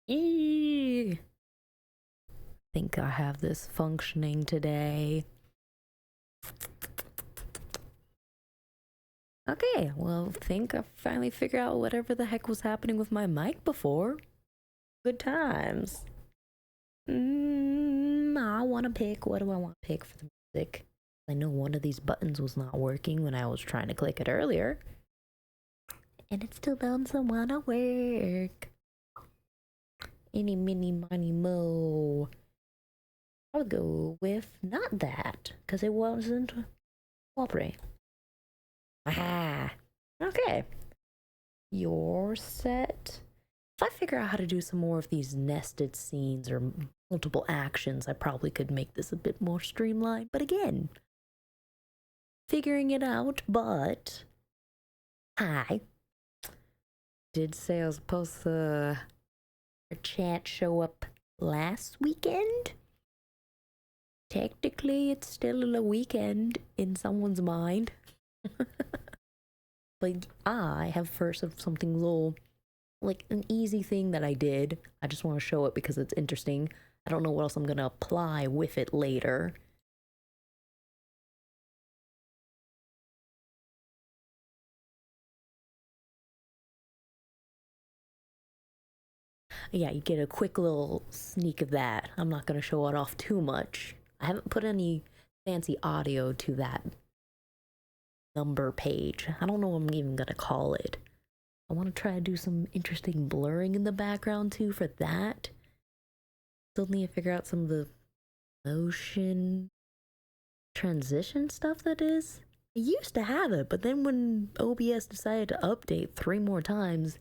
Eee. Think I have this functioning today. Okay, well, think I finally figured out whatever the heck was happening with my mic before. Good times. I want to pick. What do I want to pick for the music? I know one of these buttons was not working when I was trying to click it earlier. And it still doesn't want to work. Any, mini, money, mo. I'll go with not that, because it wasn't cooperating. Ah, okay. You're set. If I figure out how to do some more of these nested scenes or multiple actions, I probably could make this a bit more streamlined. But again, figuring it out, but I did say I was supposed to a chat show up last weekend. Technically, it's still a weekend in someone's mind. But I have first of something little, like an easy thing that I did. I just want to show it because it's interesting. I don't know what else I'm gonna apply with it later. Yeah, you get a quick little sneak of that. I'm not gonna show it off too much. I haven't put any fancy audio to that number page. I don't know what I'm even gonna call it. I want to try to do some interesting blurring in the background too for that. Still need to figure out some of the motion transition stuff that is. I used to have it, but then when OBS decided to update 3 more times,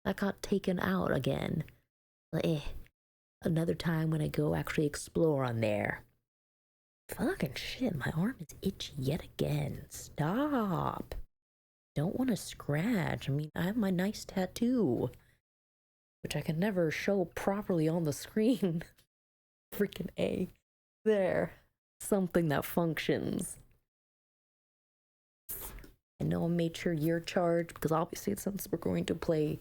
that got taken out again. Another time when I go actually explore on there. Fucking shit, my arm is itchy yet again. Stop. Don't want to scratch. I mean, I have my nice tattoo, which I can never show properly on the screen. Freaking A. There. Something that functions. I know I made sure you're charged because obviously, since we're going to play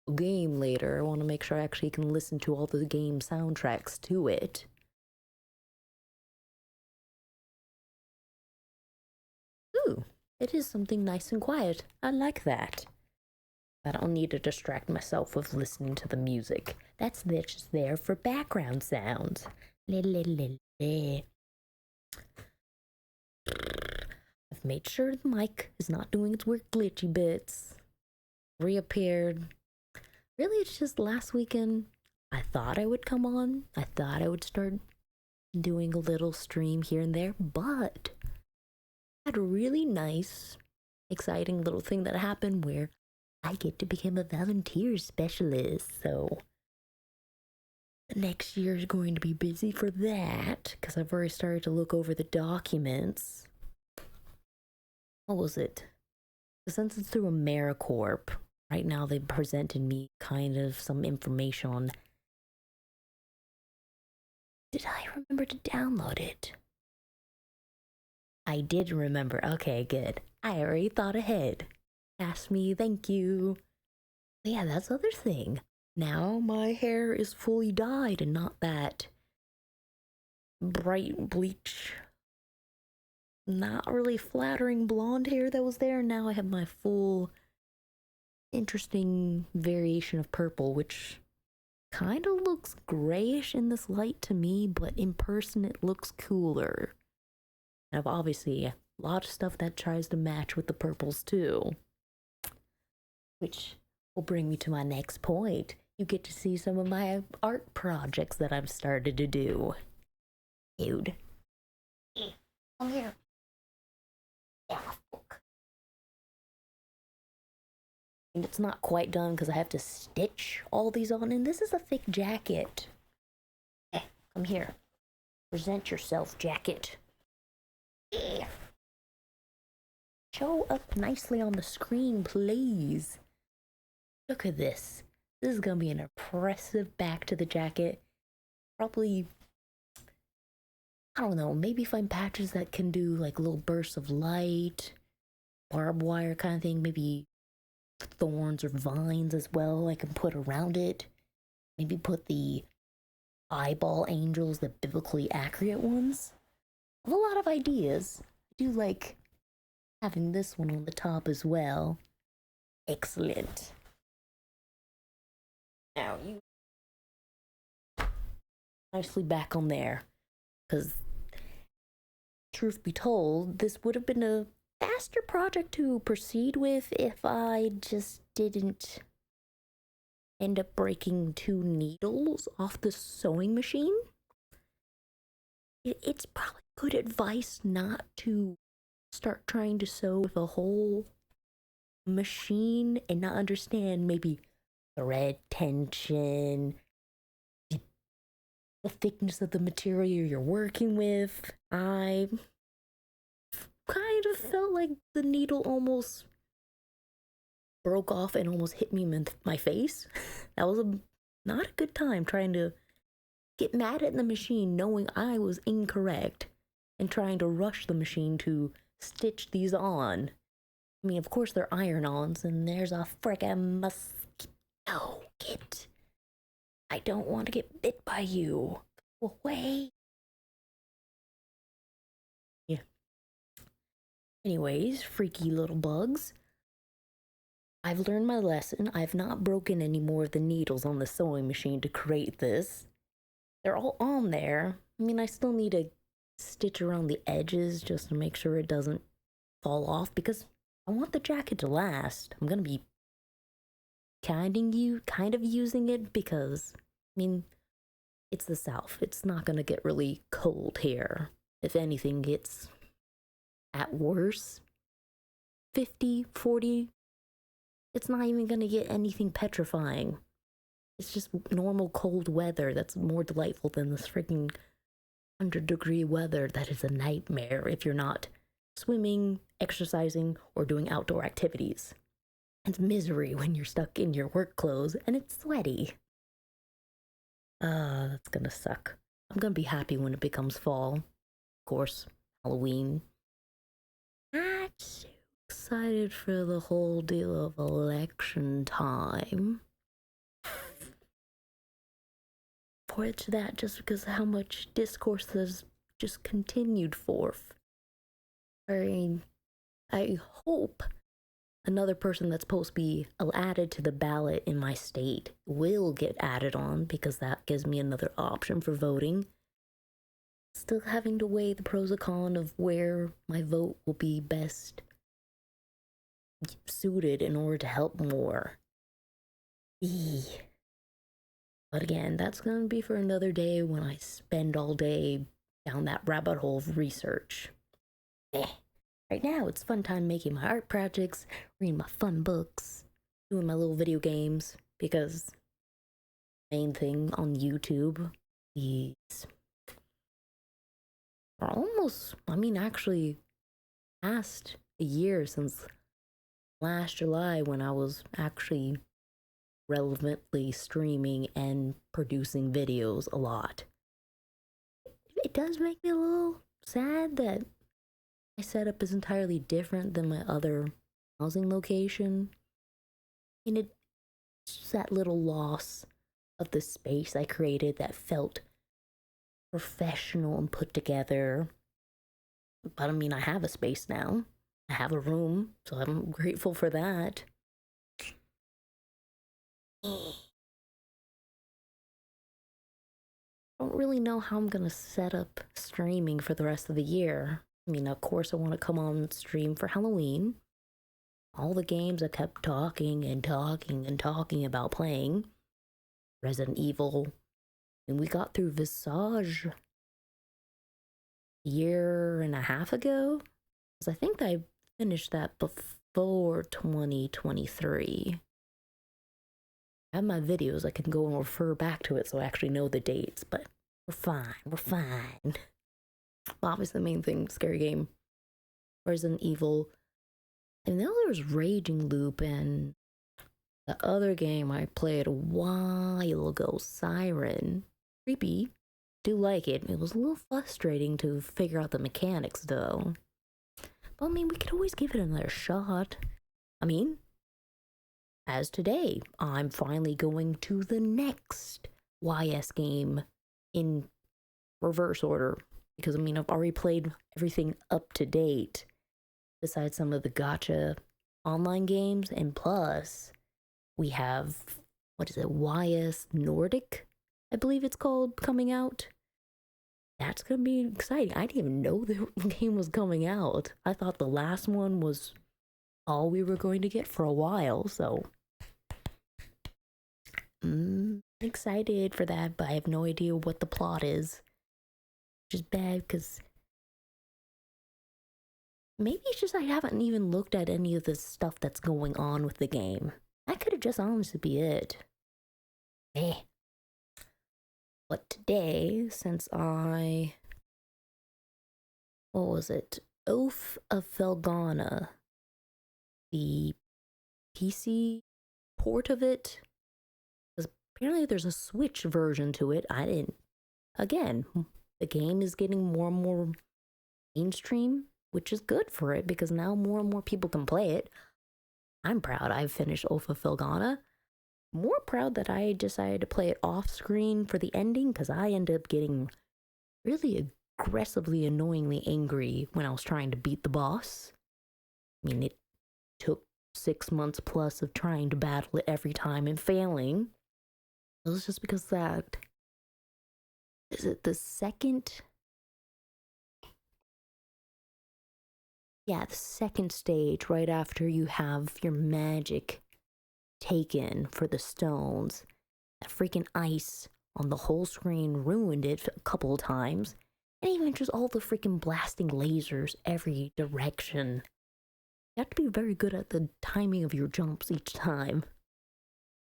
a game later, I want to make sure I actually can listen to all the game soundtracks to it. Ooh, it is something nice and quiet. I like that. I don't need to distract myself with listening to the music. That's just there for background sounds. I've made sure the mic is not doing its weird glitchy bits. Reappeared. Really, it's just last weekend. I thought I would come on. I thought I would start doing a little stream here and there, but I had a really nice, exciting little thing that happened where I get to become a volunteer specialist. So next year is going to be busy for that because I've already started to look over the documents. What was it? Since it's through AmeriCorps, right now they presented me kind of some information on. Did I remember to download it? I did remember. Okay, good. I already thought ahead. Ask me, thank you. But yeah, that's the other thing. Now my hair is fully dyed and not that bright bleach, not really flattering blonde hair that was there. Now I have my full interesting variation of purple, which kind of looks grayish in this light to me, but in person it looks cooler. And I've obviously a lot of stuff that tries to match with the purples too. Which will bring me to my next point. You get to see some of my art projects that I've started to do. Dude. Come here. Yeah, book. And it's not quite done because I have to stitch all these on, and this is a thick jacket. Come here. Present yourself, jacket. Yeah. Show up nicely on the screen, please. Look at this. This is gonna be an impressive back to the jacket. Probably, I don't know, maybe find patches that can do like little bursts of light, barbed wire kind of thing, maybe thorns or vines as well I can put around it. Maybe put the eyeball angels, the biblically accurate ones. I have a lot of ideas. I do like having this one on the top as well. Excellent. Now you nicely back on there, because truth be told, this would have been a faster project to proceed with if I just didn't end up breaking 2 needles off the sewing machine. It's probably good advice not to start trying to sew with a whole machine and not understand maybe thread tension, the thickness of the material you're working with. I kind of felt like the needle almost broke off and almost hit me in my face. That was not a good time trying to get mad at the machine knowing I was incorrect and trying to rush the machine to stitch these on. I mean, of course they're iron-ons, and there's a frickin' mosquito. I don't want to get bit by you. Go away. Yeah. Anyways, freaky little bugs. I've learned my lesson. I've not broken any more of the needles on the sewing machine to create this. They're all on there. I mean, I still need to stitch around the edges just to make sure it doesn't fall off, because I want the jacket to last. I'm gonna be kind of using it because, I mean, it's the South. It's not gonna get really cold here. If anything, it's at worst 50, 40. It's not even gonna get anything petrifying. It's just normal cold weather that's more delightful than this freaking 100-degree weather that is a nightmare if you're not swimming, exercising, or doing outdoor activities. It's misery when you're stuck in your work clothes and it's sweaty. That's gonna suck. I'm gonna be happy when it becomes fall. Of course, Halloween. Not so excited for the whole deal of election time. For to that, just because of how much discourse has just continued forth. I mean, I hope another person that's supposed to be added to the ballot in my state will get added on, because that gives me another option for voting. Still having to weigh the pros and cons of where my vote will be best suited in order to help more. But again, that's going to be for another day when I spend all day down that rabbit hole of research. Right now, it's fun time making my art projects, reading my fun books, doing my little video games, because main thing on YouTube is almost, actually past a year since last July when I was actually relevantly streaming and producing videos a lot. It does make me a little sad that my setup is entirely different than my other housing location. And it's that little loss of the space I created that felt professional and put together. But I have a space now. I have a room, so I'm grateful for that. I don't really know how I'm gonna set up streaming for the rest of the year. Of course I want to come on stream for Halloween. All the games I kept talking about playing. Resident Evil. And we got through Visage a year and a half ago. Because I think I finished that before 2023. I have my videos, I can go and refer back to it so I actually know the dates, but We're fine. We're fine. Obviously, the main thing, scary game, Resident Evil. And then there was Raging Loop, and the other game I played a while ago, Siren. Creepy. Do like it. It was a little frustrating to figure out the mechanics, though. But I mean, we could always give it another shot. I mean, as today, I'm finally going to the next YS game in reverse order. Because, I mean, I've already played everything up to date, besides some of the gacha online games. And plus, we have, what is it, YS Nordic, I believe it's called, coming out. That's going to be exciting. I didn't even know the game was coming out. I thought the last one was all we were going to get for a while, so excited for that, but I have no idea what the plot is. Which is bad, because maybe it's just I haven't even looked at any of the stuff that's going on with the game. That could have just honestly be it. But today, since what was it? Oath of Felghana, the PC port of it, because apparently there's a Switch version to it. Again, the game is getting more and more mainstream, which is good for it, because now more and more people can play it. I'm proud I've finished Oath of Felghana. More proud that I decided to play it off screen for the ending, because I ended up getting really aggressively, annoyingly angry when I was trying to beat the boss. I mean, it took 6 months plus of trying to battle it every time and failing. It was just because that... Is it the second? Yeah, the second stage, right after you have your magic taken for the stones. That freaking ice on the whole screen ruined it a couple of times. And even just all the freaking blasting lasers every direction. You have to be very good at the timing of your jumps each time.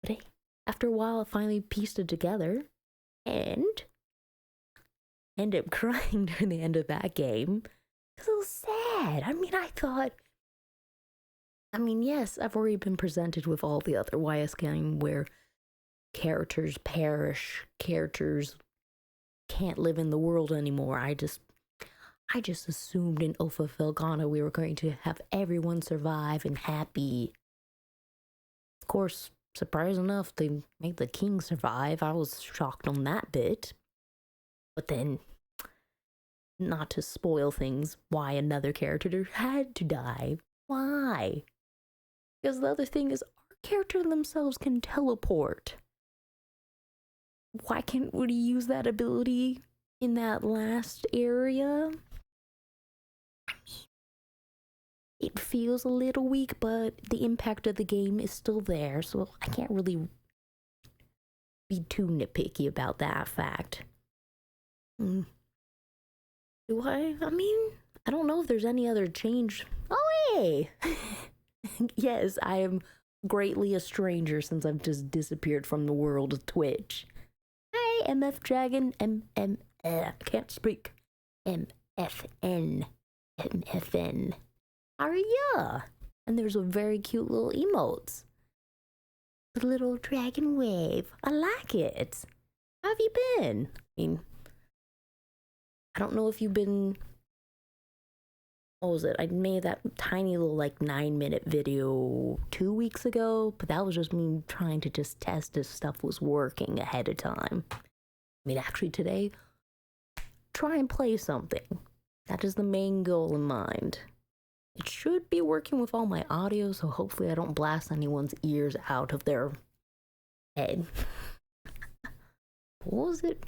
But hey, after a while, I finally pieced it together and ended up crying during the end of that game. Because it was sad. I mean, yes, I've already been presented with all the other YS games where characters perish, characters can't live in the world anymore. I just assumed in Oath of Felghana we were going to have everyone survive and happy. Of course, surprise enough, they made the king survive. I was shocked on that bit. But then, not to spoil things, why another character had to die. Why? Because the other thing is, our character themselves can teleport. Why can't we use that ability in that last area? I mean, it feels a little weak, but the impact of the game is still there, so I can't really be too nitpicky about that fact. Do I? I mean, I don't know if there's any other change. Oh, hey! Yes, I am greatly a stranger since I've just disappeared from the world of Twitch. Hi, MF Dragon, I can't speak. MFN. MFN. How are ya? And there's a very cute little emotes. The little dragon wave. I like it. How have you been? I mean, I don't know if you've been... What was it? I made that tiny little 9-minute video 2 weeks ago, but that was just me trying to just test if stuff was working ahead of time. I mean, actually today, try and play something. That is the main goal in mind. It should be working with all my audio, so hopefully I don't blast anyone's ears out of their head. What was it?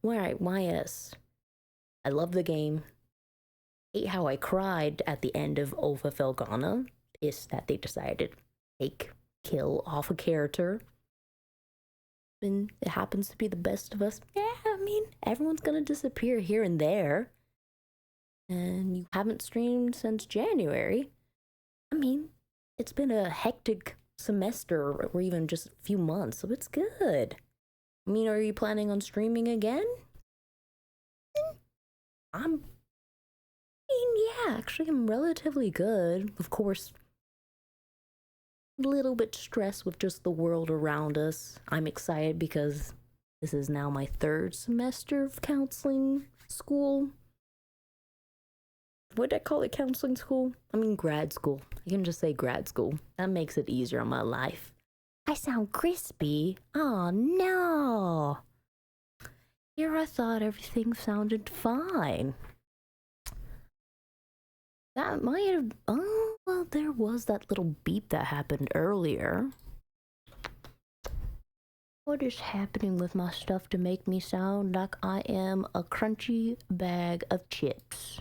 Alright, YS. I love the game. Hate how I cried at the end of Oath of Felghana. Is that they decided to kill off a character. And it happens to be the best of us. Yeah, I mean, everyone's gonna disappear here and there. And you haven't streamed since January. I mean, it's been a hectic semester or even just a few months, so it's good. I mean, are you planning on streaming again? I'm yeah, actually, I'm relatively good. Of course, a little bit stressed with just the world around us. I'm excited because this is now my third semester of counseling school. What did I call it? Counseling school? I mean, grad school. I can just say grad school. That makes it easier on my life. I sound crispy. Oh no. Here I thought everything sounded fine. That might have. Oh, well, there was that little beep that happened earlier. What is happening with my stuff to make me sound like I am a crunchy bag of chips?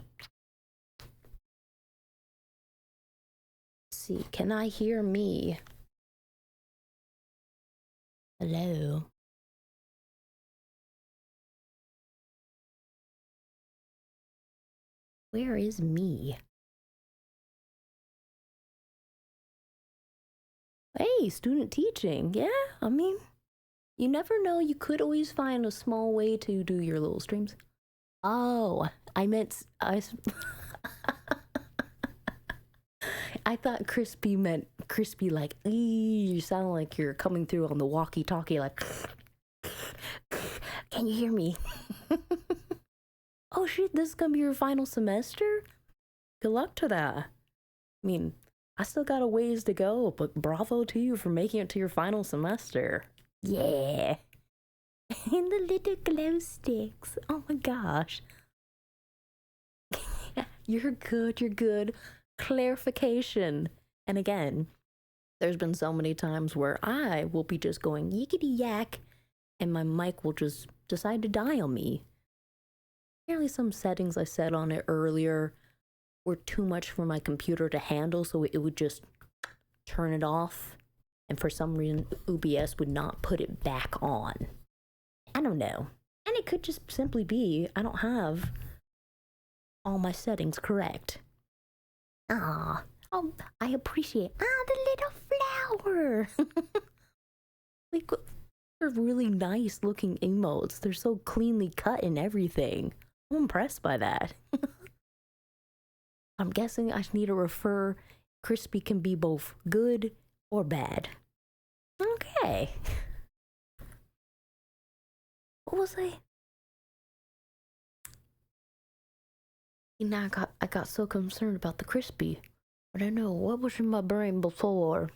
Let's see, can I hear me? Hello? Where is me? Hey, student teaching. Yeah, I mean, you never know. You could always find a small way to do your little streams. Oh, I meant I thought crispy meant crispy like you sound like you're coming through on the walkie-talkie like can you hear me? Oh shit, this is gonna be your final semester? Good luck to that. I mean, I still got a ways to go, but bravo to you for making it to your final semester. Yeah. And the little glow sticks. Oh my gosh. You're good, you're good. Clarification. And again, there's been so many times where I will be just going yickety yak and my mic will just decide to die on me. Apparently, some settings I set on it earlier were too much for my computer to handle, so it would just turn it off. And for some reason, OBS would not put it back on. I don't know. And it could just simply be I don't have all my settings correct. Ah, oh, I appreciate. The little flower. Like, they're really nice looking emotes. They're so cleanly cut and everything. I'm impressed by that. I'm guessing I need to refer. Crispy can be both good or bad. Okay. What was I? Now I got so concerned about the crispy. But I know what was in my brain before.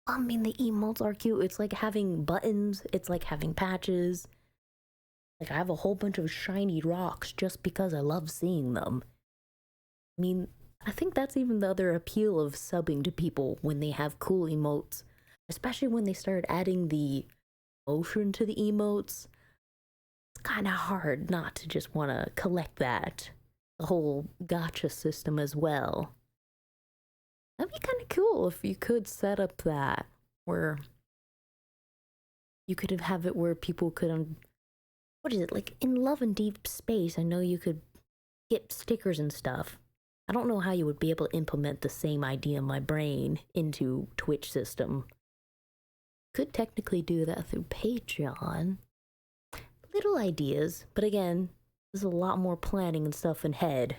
I mean, the emotes are cute. It's like having buttons. It's like having patches. Like I have a whole bunch of shiny rocks just because I love seeing them. I mean, I think that's even the other appeal of subbing to people when they have cool emotes. Especially when they start adding the motion to the emotes. It's kind of hard not to just want to collect that. The whole gacha system as well. That'd be kind of cool if you could set up that where you could have it where people could, what is it, like in Love and Deep Space, I know you could get stickers and stuff. I don't know how you would be able to implement the same idea in my brain into Twitch system. Could technically do that through Patreon. Little ideas, but again, there's a lot more planning and stuff in head.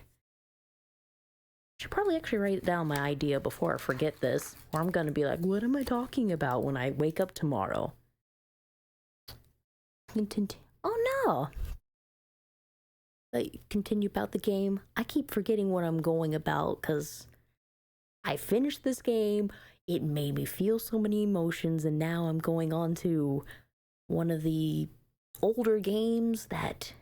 Should probably actually write down my idea before I forget this, or I'm gonna be like, what am I talking about when I wake up tomorrow? Oh no! Like, continue about the game. I keep forgetting what I'm going about because I finished this game. It made me feel so many emotions, and now I'm going on to one of the older games that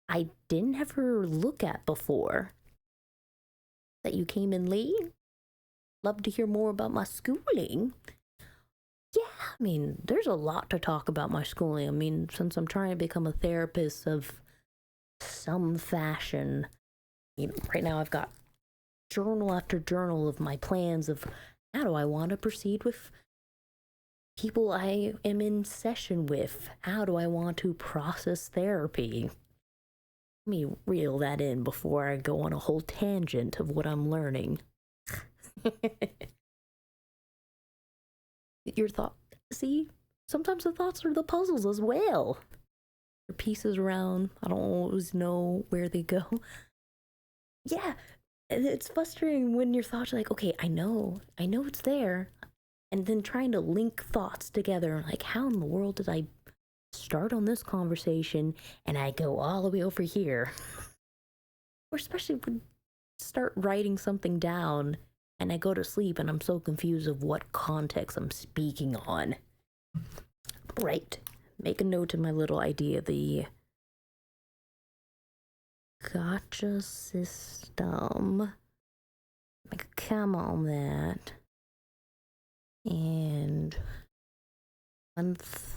I didn't ever look at before. That you came in late. Love to hear more about my schooling. Yeah, I mean, there's a lot to talk about my schooling. I mean, since I'm trying to become a therapist of some fashion, you know, right now I've got journal after journal of my plans of how do I want to proceed with people I am in session with. How do I want to process therapy? Let me reel that in before I go on a whole tangent of what I'm learning. Your thought, see, sometimes the thoughts are the puzzles as well. They're pieces around. I don't always know where they go. Yeah, it's frustrating when your thoughts are like, okay, I know it's there. And then trying to link thoughts together, like, how in the world did I start on this conversation and I go all the way over here? Or especially when I start writing something down and I go to sleep and I'm so confused of what context I'm speaking on. Right. Make a note of my little idea, the gotcha system. Make a comma on that. And month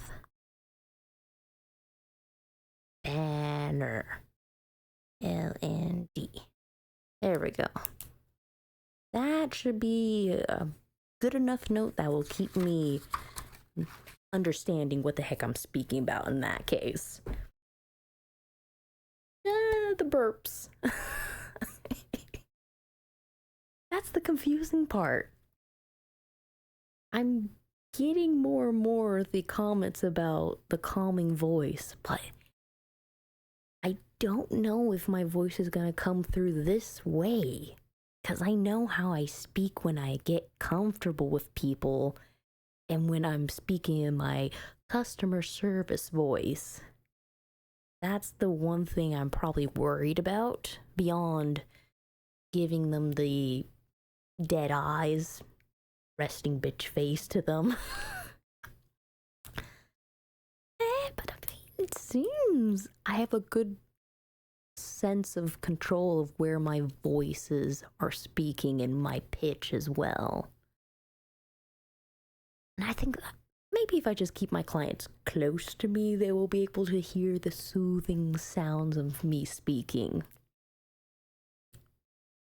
banner. LND. There we go. That should be a good enough note that will keep me understanding what the heck I'm speaking about in that case. The burps. That's the confusing part. I'm getting more and more the comments about the calming voice, but I don't know if my voice is going to come through this way. Because I know how I speak when I get comfortable with people and when I'm speaking in my customer service voice. That's the one thing I'm probably worried about, beyond giving them the dead eyes, resting bitch face to them. But I mean, it seems I have a good sense of control of where my voices are speaking and my pitch as well. And I think maybe if I just keep my clients close to me, they will be able to hear the soothing sounds of me speaking.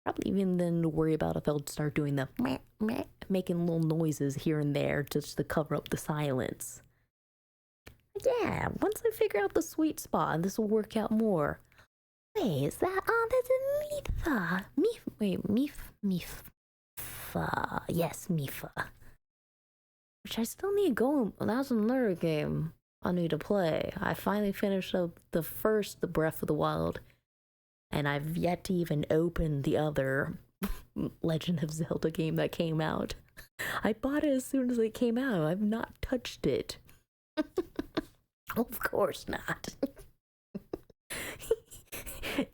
Probably even then to worry about if I'll start doing the meh, meh, making little noises here and there just to cover up the silence. Yeah, once I figure out the sweet spot, this will work out more. Wait, is that? Oh, that's a Mifa. Mifa. Yes, Mifa. Which I still need to go. That's another game I need to play. I finally finished up the Breath of the Wild, and I've yet to even open the other Legend of Zelda game that came out. I bought it as soon as it came out. I've not touched it. Of course not.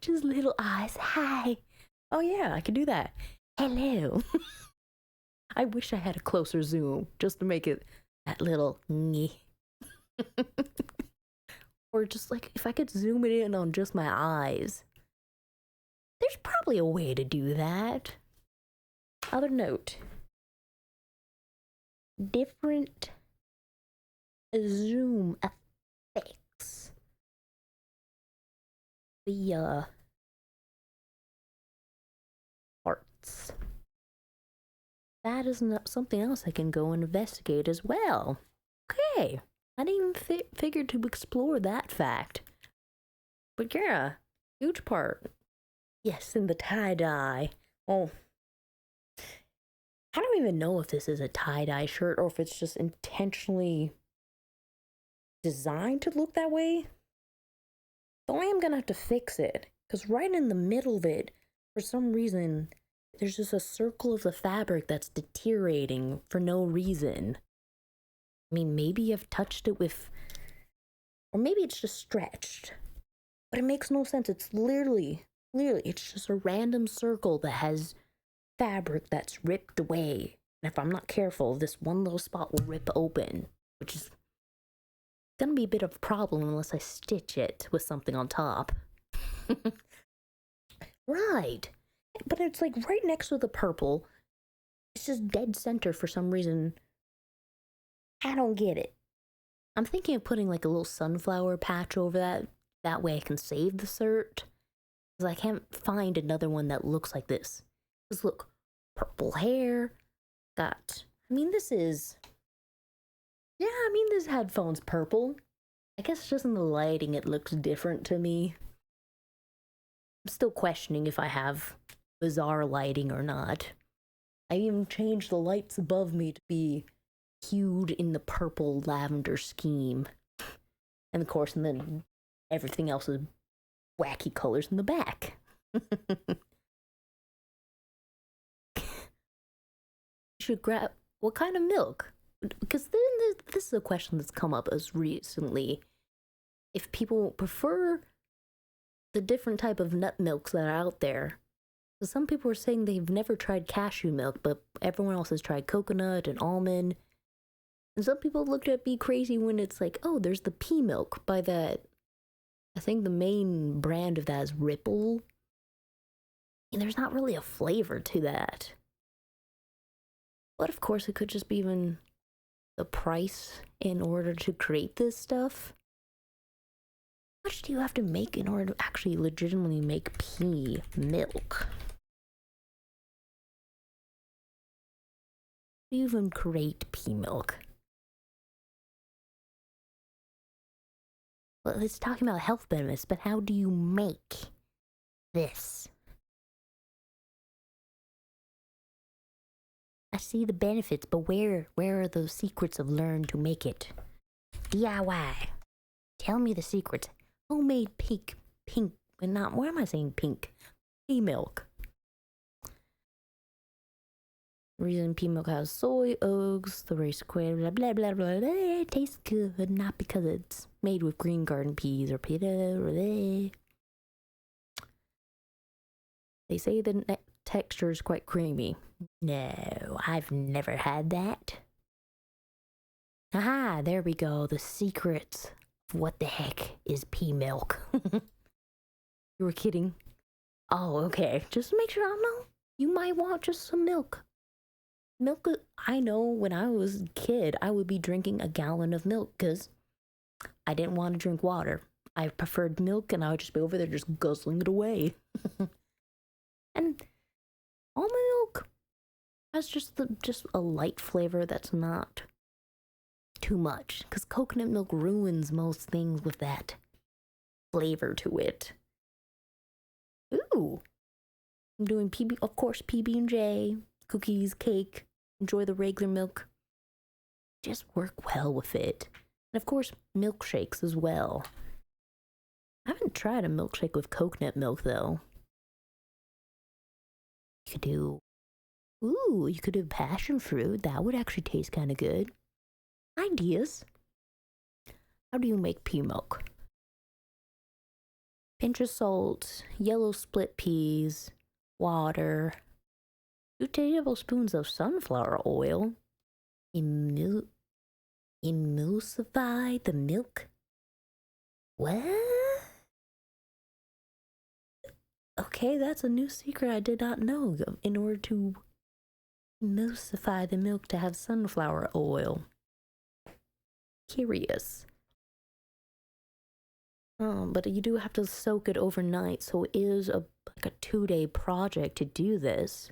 Just little eyes. Hi. Oh yeah, I can do that. Hello. I wish I had a closer zoom just to make it that little or just like if I could zoom it in on just my eyes. There's probably a way to do that. Other note. Different zoom effects. The parts. That is not something else I can go and investigate as well. Okay, I didn't even figure to explore that fact. But yeah, huge part. Yes, in the tie-dye. Oh, I don't even know if this is a tie-dye shirt or if it's just intentionally designed to look that way. So I am gonna have to fix it, because right in the middle of it, for some reason, there's just a circle of the fabric that's deteriorating for no reason. I mean, maybe I've touched it with, or maybe it's just stretched, but it makes no sense. It's literally, it's just a random circle that has fabric that's ripped away. And if I'm not careful, this one little spot will rip open, which is gonna be a bit of a problem unless I stitch it with something on top. Right. But it's like right next to the purple. It's just dead center for some reason. I don't get it. I'm thinking of putting like a little sunflower patch over that. That way I can save the cert. Because I can't find another one that looks like this. Because look, purple hair. This headphone's purple. I guess just in the lighting it looks different to me. I'm still questioning if I have bizarre lighting or not. I even changed the lights above me to be hued in the purple lavender scheme. And of course, and then everything else is wacky colors in the back. Should grab what kind of milk? Because then this is a question that's come up as recently. If people prefer the different type of nut milks that are out there. So some people are saying they've never tried cashew milk, but everyone else has tried coconut and almond. And some people looked at me crazy when it's like, oh, there's the pea milk by that. I think the main brand of that is Ripple. And there's not really a flavor to that. But of course, it could just be even the price in order to create this stuff. How much do you have to make in order to actually legitimately make pea milk? How do you even create pea milk? Well, it's talking about health benefits, but how do you make this? I see the benefits, but where are those secrets of learn to make it? DIY. Tell me the secrets. Homemade pink, but not, why am I saying pink? Pea milk. The reason pea milk has soy, oats, the race square, blah, blah, blah, blah, blah. It tastes good, not because it's made with green garden peas or pita, blah. They say the texture is quite creamy. No, I've never had that. Aha, there we go. The secrets of what the heck is pea milk. You were kidding. Oh, okay. Just to make sure I know. You might want just some milk. Milk, I know when I was a kid, I would be drinking a gallon of milk because I didn't want to drink water. I preferred milk and I would just be over there just guzzling it away. And almond milk has just a light flavor that's not too much, because coconut milk ruins most things with that flavor to it. Ooh, I'm doing PB, of course, PB&J, cookies, cake. Enjoy the regular milk. Just work well with it, and of course, milkshakes as well. I haven't tried a milkshake with coconut milk though. You could do passion fruit. That would actually taste kind of good. Ideas. How do you make pea milk? Pinch of salt, yellow split peas, water, 2 tablespoons of sunflower oil. Emulsify the milk. What? Okay, that's a new secret I did not know. In order to emulsify the milk to have sunflower oil. Curious. But you do have to soak it overnight, so it is like a 2-day project to do this.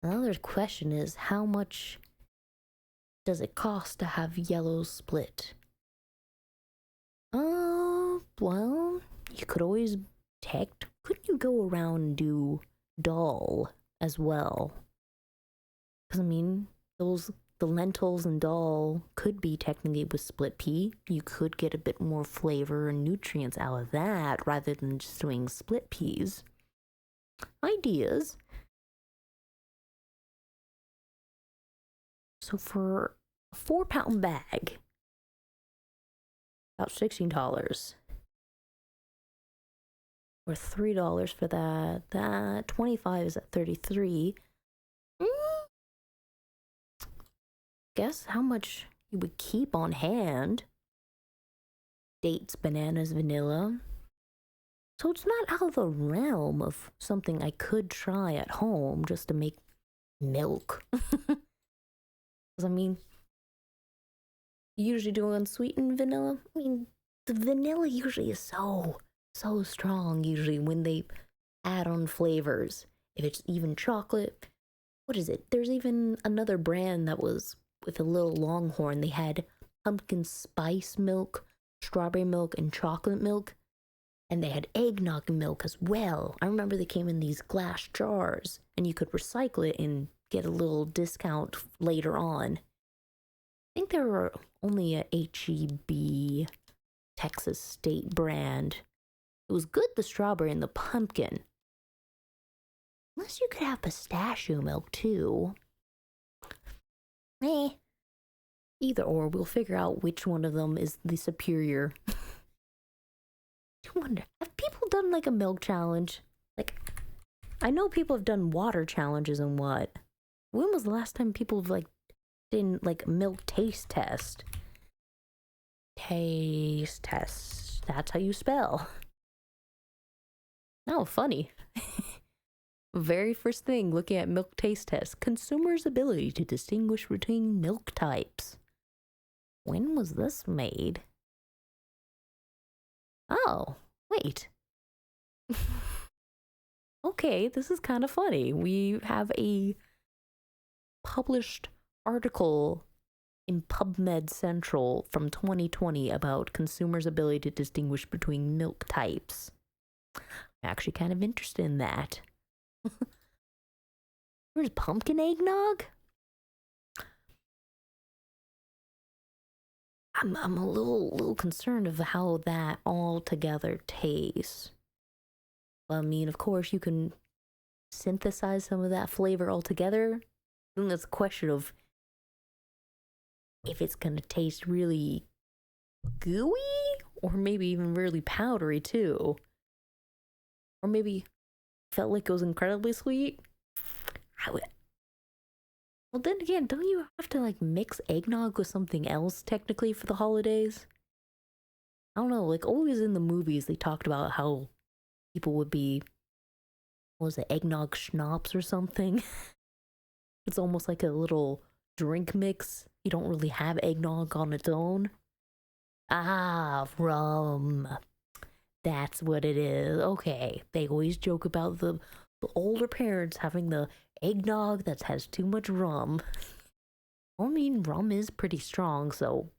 Another question is, how much does it cost to have yellow split? Well, you could always couldn't you go around and do dal as well? Because, I mean, the lentils and dal could be technically with split pea. You could get a bit more flavor and nutrients out of that rather than just doing split peas. Ideas. So for a 4-pound bag, about $16. Or $3 for that. That 25 is at 33. Guess how much you would keep on hand. Dates, bananas, vanilla. So it's not out of the realm of something I could try at home just to make milk. Because, I mean, you usually do unsweetened vanilla. I mean, the vanilla usually is so strong usually when they add on flavors. If it's even chocolate, what is it? There's even another brand that was with a little Longhorn. They had pumpkin spice milk, strawberry milk, and chocolate milk. And they had eggnog milk as well. I remember they came in these glass jars and you could recycle it and get a little discount later on. think there were only a HEB Texas State brand. It was good, the strawberry and the pumpkin. Unless you could have pistachio milk too. Eh. Either or, we'll figure out which one of them is the superior. I wonder, have people done like a milk challenge? Like, I know people have done water challenges and what. When was the last time people have like did like milk taste test? Taste test. That's how you spell. Oh, funny. Very first thing looking at milk taste test, consumers' ability to distinguish between milk types. When was this made? Oh, wait. Okay, this is kind of funny. We have a published article in PubMed Central from 2020 about consumers' ability to distinguish between milk types. I'm actually kind of interested in that. Where's pumpkin eggnog? I'm a little concerned of how that all together tastes. I mean, of course, you can synthesize some of that flavor altogether. I think that's a question of if it's gonna taste really gooey or maybe even really powdery too. Or maybe felt like it was incredibly sweet. Well, then again, don't you have to like mix eggnog with something else technically for the holidays? I don't know, like always in the movies they talked about how people would be, what was it, eggnog schnapps or something? It's almost like a little drink mix. You don't really have eggnog on its own. Ah, rum. That's what it is. Okay. They always joke about the older parents having the eggnog that has too much rum. I mean, rum is pretty strong, so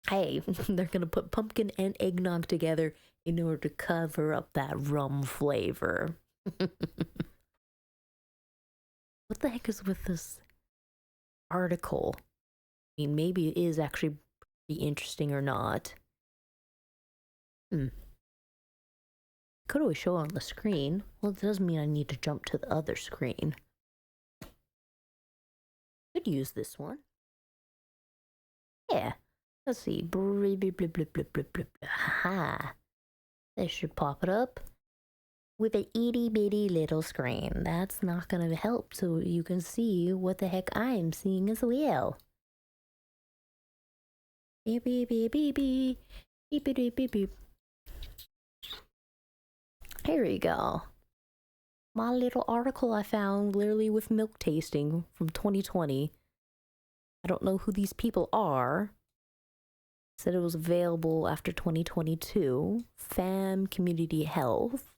hey, they're gonna put pumpkin and eggnog together in order to cover up that rum flavor. What the heck is with this article? I mean, maybe it is actually pretty interesting or not. Could always show it on the screen. Well, it does mean I need to jump to the other screen. Could use this one. Yeah. Let's see. Ha. This should pop it up with an itty bitty little screen. That's not gonna help so you can see what the heck I'm seeing as well. Beep beep beep beep beep beep beep beep beep. Here we go. My little article I found literally with milk tasting from 2020. I don't know who these people are. Said it was available after 2022. FAM Community Health.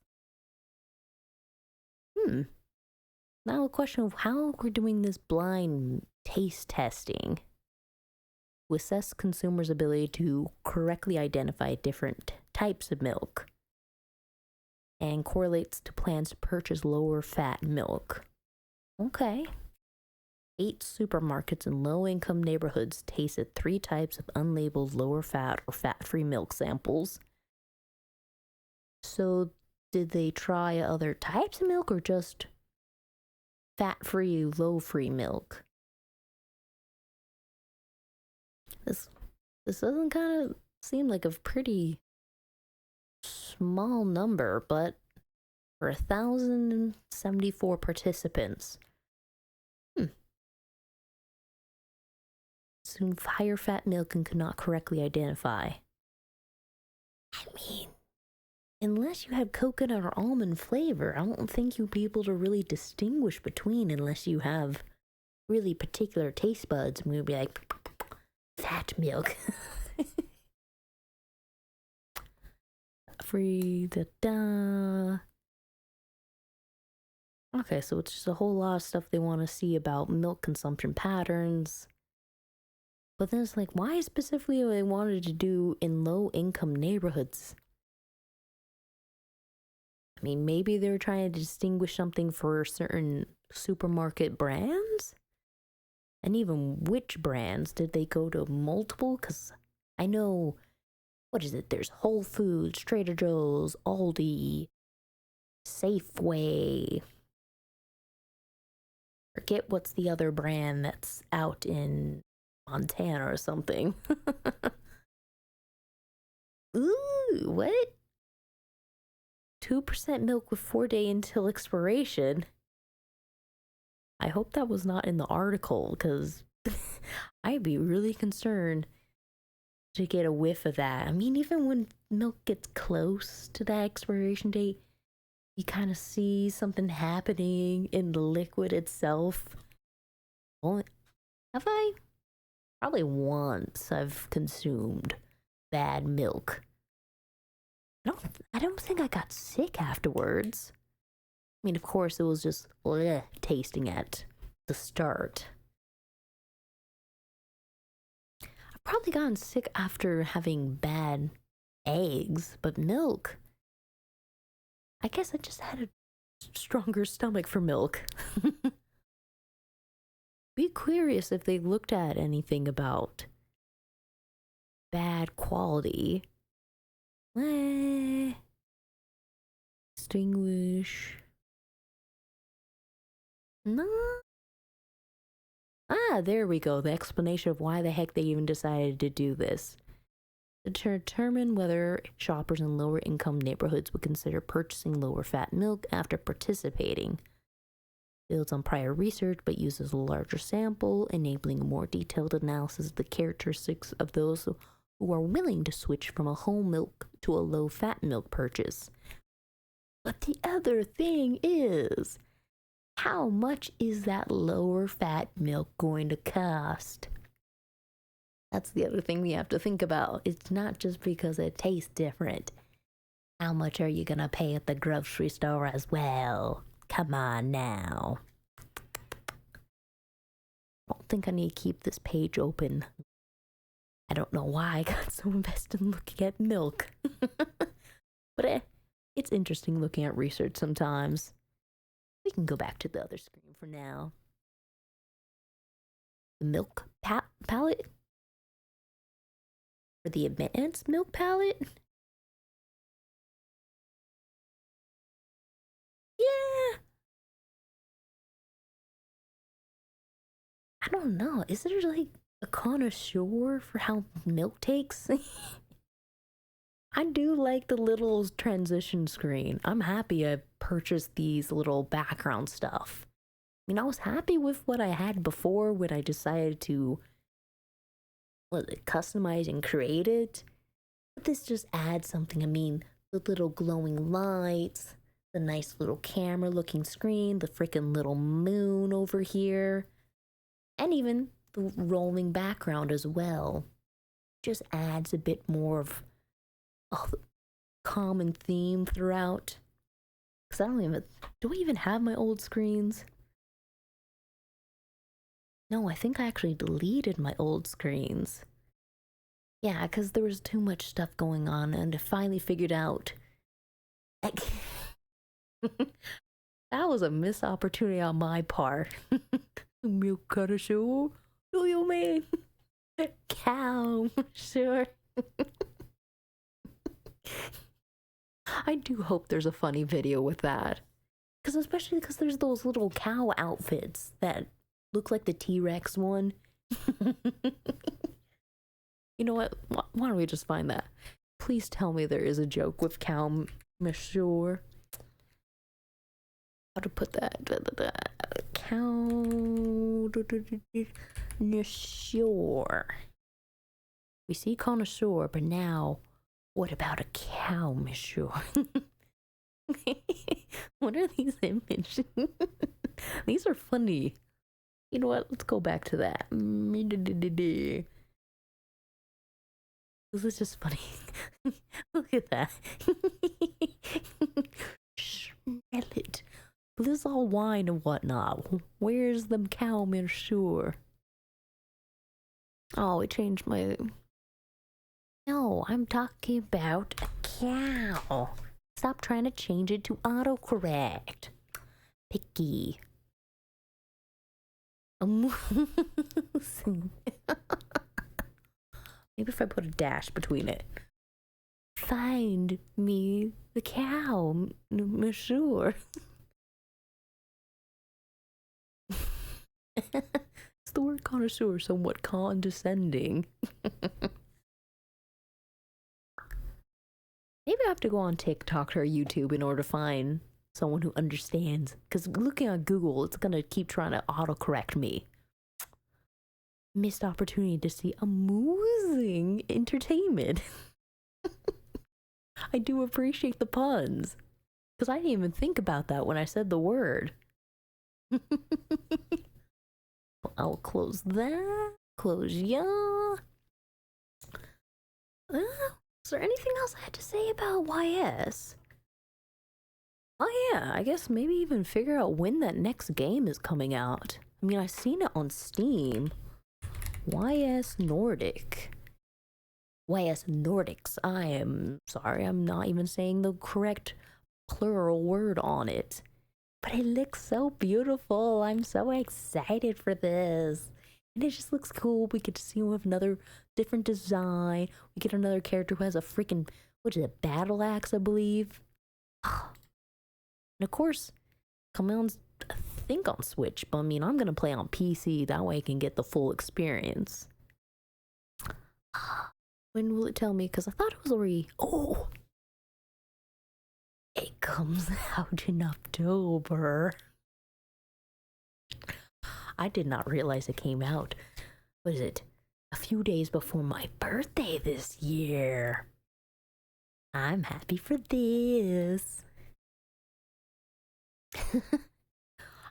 Now a question of how we're doing this blind taste testing to assess consumers' ability to correctly identify different types of milk and correlates to plans to purchase lower fat milk. Okay. 8 supermarkets in low-income neighborhoods tasted 3 types of unlabeled lower fat or fat-free milk samples. So, did they try other types of milk or just fat-free, low-free milk? This doesn't kind of seem like a pretty small number, but for 1,074 participants. Soon higher fat milk and could not correctly identify. I mean, unless you had coconut or almond flavor, I don't think you'd be able to really distinguish between unless you have really particular taste buds. And we'd be like, fat milk. Free the da. Okay, so it's just a whole lot of stuff they want to see about milk consumption patterns. But then it's like, why specifically they wanted to do in low-income neighborhoods? I mean, maybe they're trying to distinguish something for certain supermarket brands? And even which brands? Did they go to multiple? Because I know, what is it? There's Whole Foods, Trader Joe's, Aldi, Safeway. Forget what's the other brand that's out in Montana or something. Ooh, what? 2% milk with 4-day until expiration. I hope that was not in the article, because I'd be really concerned to get a whiff of that. I mean, even when milk gets close to that expiration date, you kind of see something happening in the liquid itself. Only, have I? Probably once I've consumed bad milk. I don't think I got sick afterwards. I mean, of course, it was just tasting at the start. I've probably gotten sick after having bad eggs, but milk, I guess I just had a stronger stomach for milk. Be curious if they looked at anything about bad quality. Distinguish. No. Ah, there we go. The explanation of why the heck they even decided to do this. To determine whether shoppers in lower income neighborhoods would consider purchasing lower fat milk after participating. Builds on prior research but uses a larger sample, enabling a more detailed analysis of the characteristics of those who are willing to switch from a whole milk to a low fat milk purchase. But the other thing is, how much is that lower fat milk going to cost? That's the other thing we have to think about. It's not just because it tastes different. How much are you gonna pay at the grocery store as well? Come on now. I don't think I need to keep this page open. I don't know why I got so invested in looking at milk. But it's interesting looking at research sometimes. We can go back to the other screen for now. The milk palette? For the advanced milk palette? Yeah. I don't know. Is there like a connoisseur for how milk takes? I do like the little transition screen. I'm happy I purchased these little background stuff. I mean, I was happy with what I had before when I decided to customize and create it. But this just adds something. I mean, the little glowing lights, the nice little camera looking screen, the freaking little moon over here, and even the rolling background as well. Just adds a bit more of the common theme throughout. Because do I even have my old screens? No, I think I actually deleted my old screens. Yeah, because there was too much stuff going on, and I finally figured out. That was a missed opportunity on my part. Milk cutter show? Do you mean? Cow, sure. I do hope there's a funny video with that. Especially because there's those little cow outfits that look like the T-Rex one. You know what? Why don't we just find that? Please tell me there is a joke with cow monsieur. How to put that? Cow monsieur. We see connoisseur, but now, what about a cow monsieur? What are these images? These are funny. You know what? Let's go back to that. This is just funny. Look at that. Smell it. But this is all wine and whatnot. Where's the cow monsieur? Oh, it changed my... No, I'm talking about a cow. Stop trying to change it to autocorrect. Picky. Amusing. Maybe if I put a dash between it. Find me the cow, monsieur. Is the word connoisseur somewhat condescending? Maybe I have to go on TikTok or YouTube in order to find someone who understands. Because looking at Google, it's going to keep trying to autocorrect me. Missed opportunity to see amusing entertainment. I do appreciate the puns. Because I didn't even think about that when I said the word. I'll close that. Close ya. Is there anything else I had to say about YS? Oh yeah, I guess maybe even figure out when that next game is coming out. I mean, I've seen it on Steam. YS Nordic. YS Nordics. I am sorry, I'm not even saying the correct plural word on it. But it looks so beautiful. I'm so excited for this. And it just looks cool. We get to see him with another different design. We get another character who has a freaking, what is it, battle axe, I believe. And of course, coming on, I think on Switch, but I mean, I'm going to play on PC. That way I can get the full experience. When will it tell me? Because I thought it was already, oh, it comes out in October. I did not realize it came out. What is it? A few days before my birthday this year. I'm happy for this.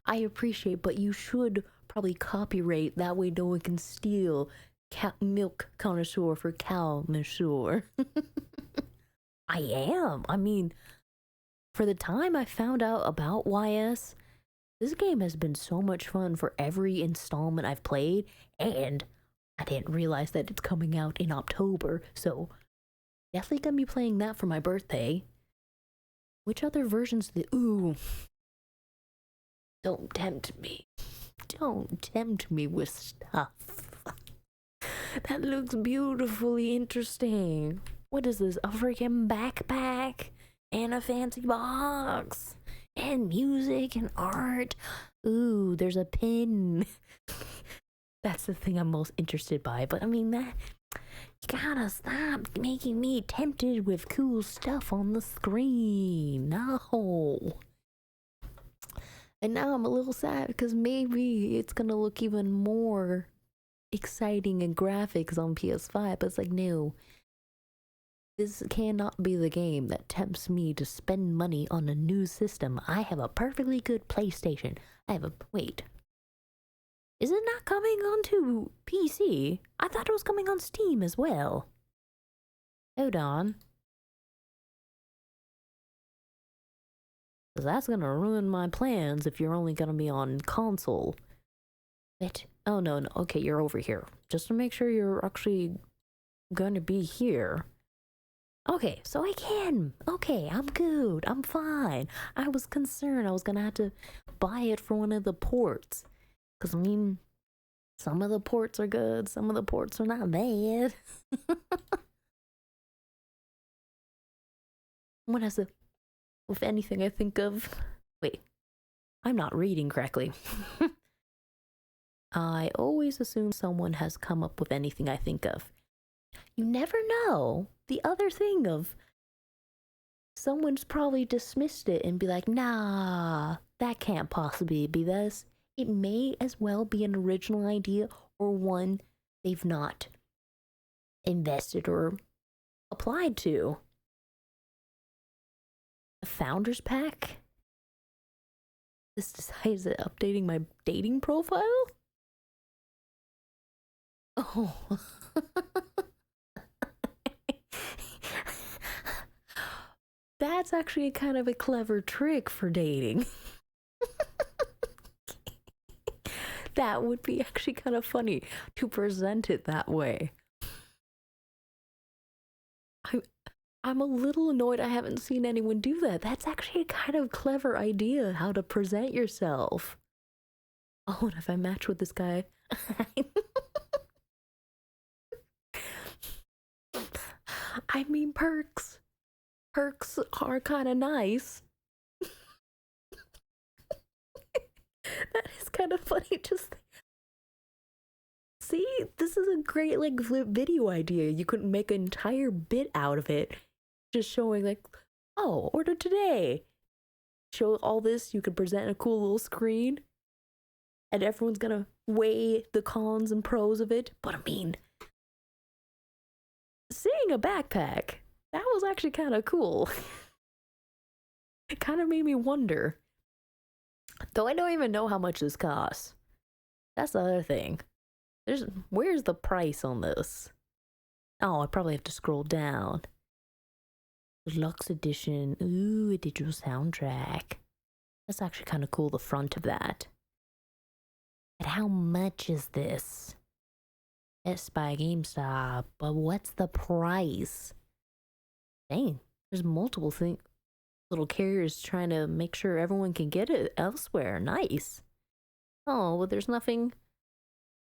I appreciate, but you should probably copyright. That way no one can steal milk connoisseur for cow monsieur. I am. I mean, for the time I found out about YS, this game has been so much fun for every installment I've played, and I didn't realize that it's coming out in October, so definitely gonna be playing that for my birthday. Which other versions of the... Ooh. Don't tempt me. Don't tempt me with stuff. That looks beautifully interesting. What is this? A freaking backpack and a fancy box and music and art. Ooh, there's a pin. That's the thing I'm most interested by. But I mean, that you gotta stop making me tempted with cool stuff on the screen. No. And now I'm a little sad because maybe it's gonna look even more exciting and graphics on PS5, but it's like, no. This cannot be the game that tempts me to spend money on a new system. I have a perfectly good PlayStation. I have a... Wait. Is it not coming onto PC? I thought it was coming on Steam as well. Hold on. Because that's gonna ruin my plans if you're only gonna be on console. Wait. Oh, no, no. Okay, you're over here. Just to make sure you're actually gonna be here. Okay, so I can. Okay, I'm good. I'm fine. I was concerned I was gonna have to buy it for one of the ports. Because, I mean, some of the ports are good, some of the ports are not bad. What has the... With anything I think of... Wait, I'm not reading correctly. I always assume someone has come up with anything I think of. You never know. The other thing of someone's probably dismissed it and be like, nah, that can't possibly be this. It may as well be an original idea or one they've not invested or applied to. A founder's pack? This decides that updating my dating profile? Oh. That's actually kind of a clever trick for dating. That would be actually kind of funny to present it that way. I'm a little annoyed I haven't seen anyone do that. That's actually a kind of clever idea how to present yourself. Oh, and if I match with this guy, I mean, perks. Perks are kind of nice. That is kind of funny. Just see, this is a great like video idea. You could make an entire bit out of it, just showing like, oh, order today. Show all this. You could present a cool little screen, and everyone's gonna weigh the cons and pros of it. But I mean, seeing a backpack, that was actually kind of cool. It kind of made me wonder. Though I don't even know how much this costs. That's the other thing. Where's the price on this? Oh, I probably have to scroll down. Deluxe edition. Ooh, a digital soundtrack. That's actually kind of cool, the front of that. But how much is this? Best Buy, GameStop, but what's the price? Dang, there's multiple little carriers trying to make sure everyone can get it elsewhere. Nice. Oh, well, there's nothing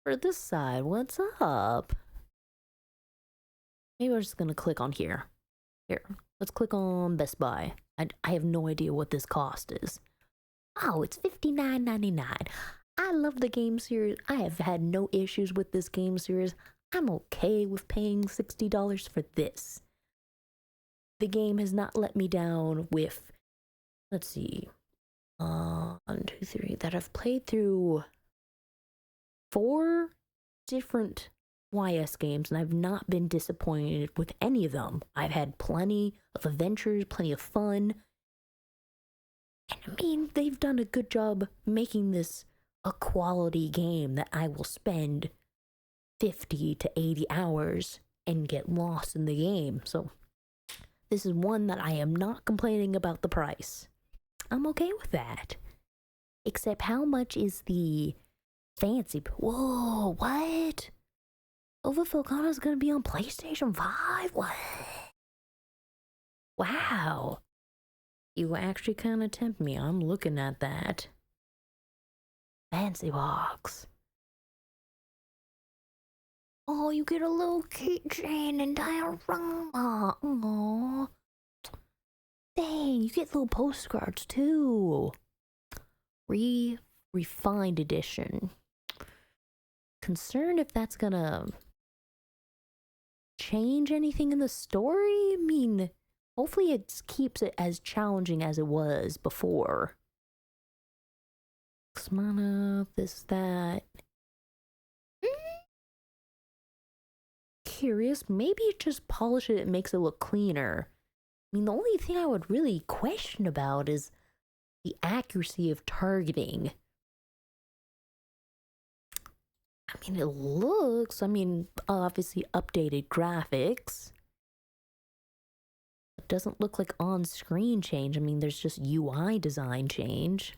for this side. What's up? Maybe I'm just gonna click on here. Here, let's click on Best Buy. I have no idea what this cost is. Oh, it's $59.99. I love the game series. I have had no issues with this game series. I'm okay with paying $60 for this. The game has not let me down with, let's see, 1, 2, 3, that I've played through 4 different YS games, and I've not been disappointed with any of them. I've had plenty of adventures, plenty of fun. And I mean, they've done a good job making this a quality game that I will spend 50 to 80 hours and get lost in the game. So this is one that I am not complaining about the price. I'm okay with that. Except how much is the fancy? Whoa, what? Over Volcano is going to be on PlayStation 5? What? Wow. You actually kind of tempt me. I'm looking at that. Fancy box. Oh, you get a little keychain and diorama. Aww. Dang, you get little postcards too. Refined edition. Concerned if that's gonna change anything in the story? I mean, hopefully it keeps it as challenging as it was before. Mana, this, that. Curious, maybe just polish it, it makes it look cleaner. I mean, the only thing I would really question about is the accuracy of targeting. I mean, it looks, obviously updated graphics. It doesn't look like on-screen change. I mean, there's just UI design change.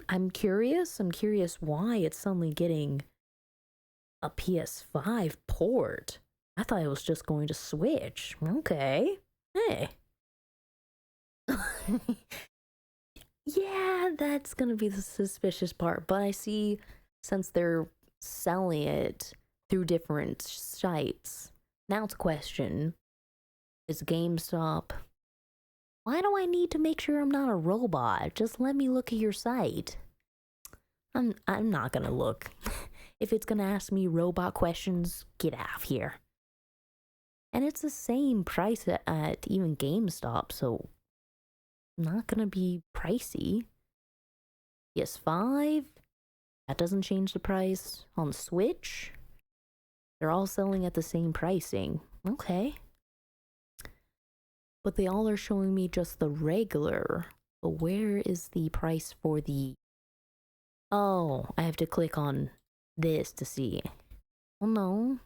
I'm curious. I'm curious why it's suddenly getting a PS5 port. I thought it was just going to Switch. Okay. Hey. Yeah, that's gonna be the suspicious part. But I see, since they're selling it through different sites, now it's a question: is GameStop? Why do I need to make sure I'm not a robot? Just let me look at your site. I'm not gonna look. If it's gonna ask me robot questions, get out of here. And it's the same price at even GameStop, so not gonna be pricey. PS5, that doesn't change the price. On Switch, they're all selling at the same pricing. Okay. But they all are showing me just the regular. But where is the price for the... Oh, I have to click on this to see. Well, no.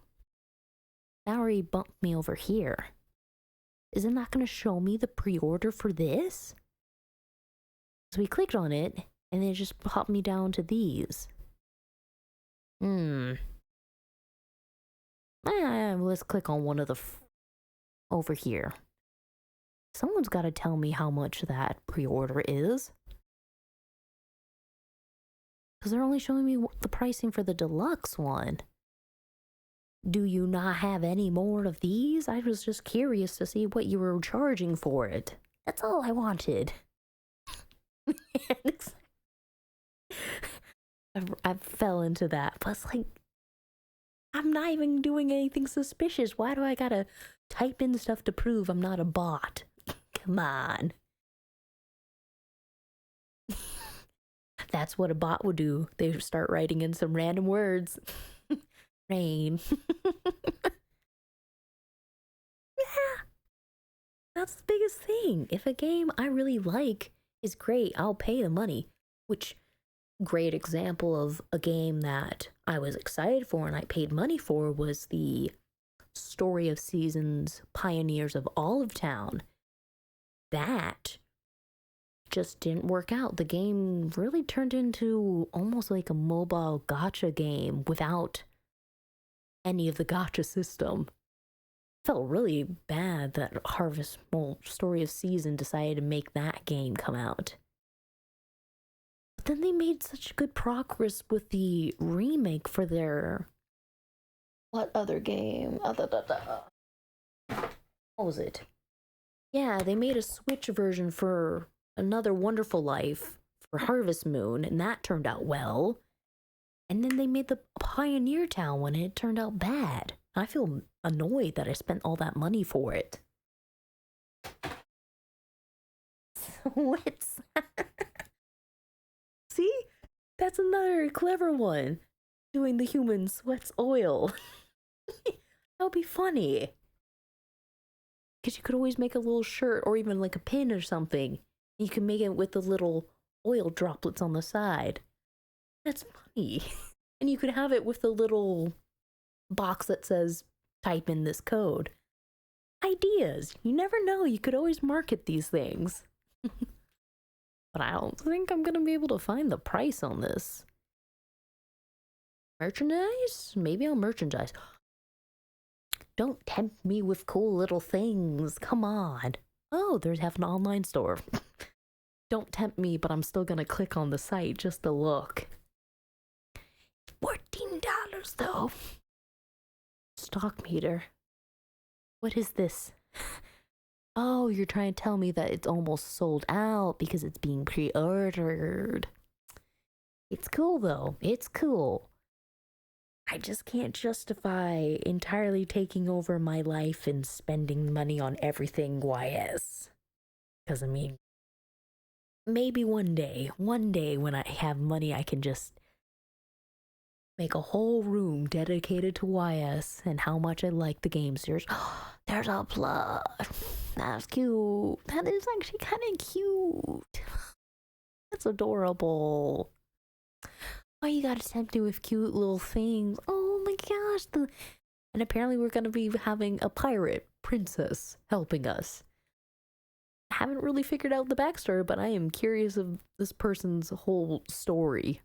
That already bumped me over here. Is it not going to show me the pre-order for this? So we clicked on it, and it just popped me down to these. Let's click on one of the... over here. Someone's got to tell me how much that pre-order is. Because they're only showing me the pricing for the deluxe one. Do you not have any more of these? I was just curious to see what you were charging for it. That's all I wanted. I fell into that. But it's like, I'm not even doing anything suspicious. Why do I gotta type in stuff to prove I'm not a bot? Come on. That's what a bot would do. They would start writing in some random words. Rain. Yeah. That's the biggest thing. If a game I really like is great, I'll pay the money. Which, great example of a game that I was excited for and I paid money for was the Story of Seasons Pioneers of Olive Town. That just didn't work out. The game really turned into almost like a mobile gacha game without any of the gacha system. Felt really bad that Story of Season decided to make that game come out. But then they made such good progress with the remake for their... What other game? What was it? Yeah, they made a Switch version for Another Wonderful Life for Harvest Moon, and that turned out well. And then they made the Pioneer Town one, and it turned out bad. I feel annoyed that I spent all that money for it. What's See? That's another clever one. Doing the human sweats oil. That would be funny. Because you could always make a little shirt or even like a pin or something. You can make it with the little oil droplets on the side. That's funny. And you could have it with the little box that says, type in this code. Ideas. You never know. You could always market these things. But I don't think I'm going to be able to find the price on this. Merchandise? Maybe I'll merchandise. Don't tempt me with cool little things. Come on. Oh, there's an online store. Don't tempt me, but I'm still going to click on the site just to look. $14 though. Stock meter. What is this? Oh, you're trying to tell me that it's almost sold out because it's being pre-ordered. It's cool though. It's cool. I just can't justify entirely taking over my life and spending money on everything YS. Because, I mean, maybe one day when I have money, I can just make a whole room dedicated to YS and how much I like the game series. There's a plush. That's cute. That is actually kind of cute. That's adorable. Why you gotta tempt me with cute little things? Oh my gosh. And apparently we're gonna be having a pirate princess helping us. I haven't really figured out the backstory, but I am curious of this person's whole story.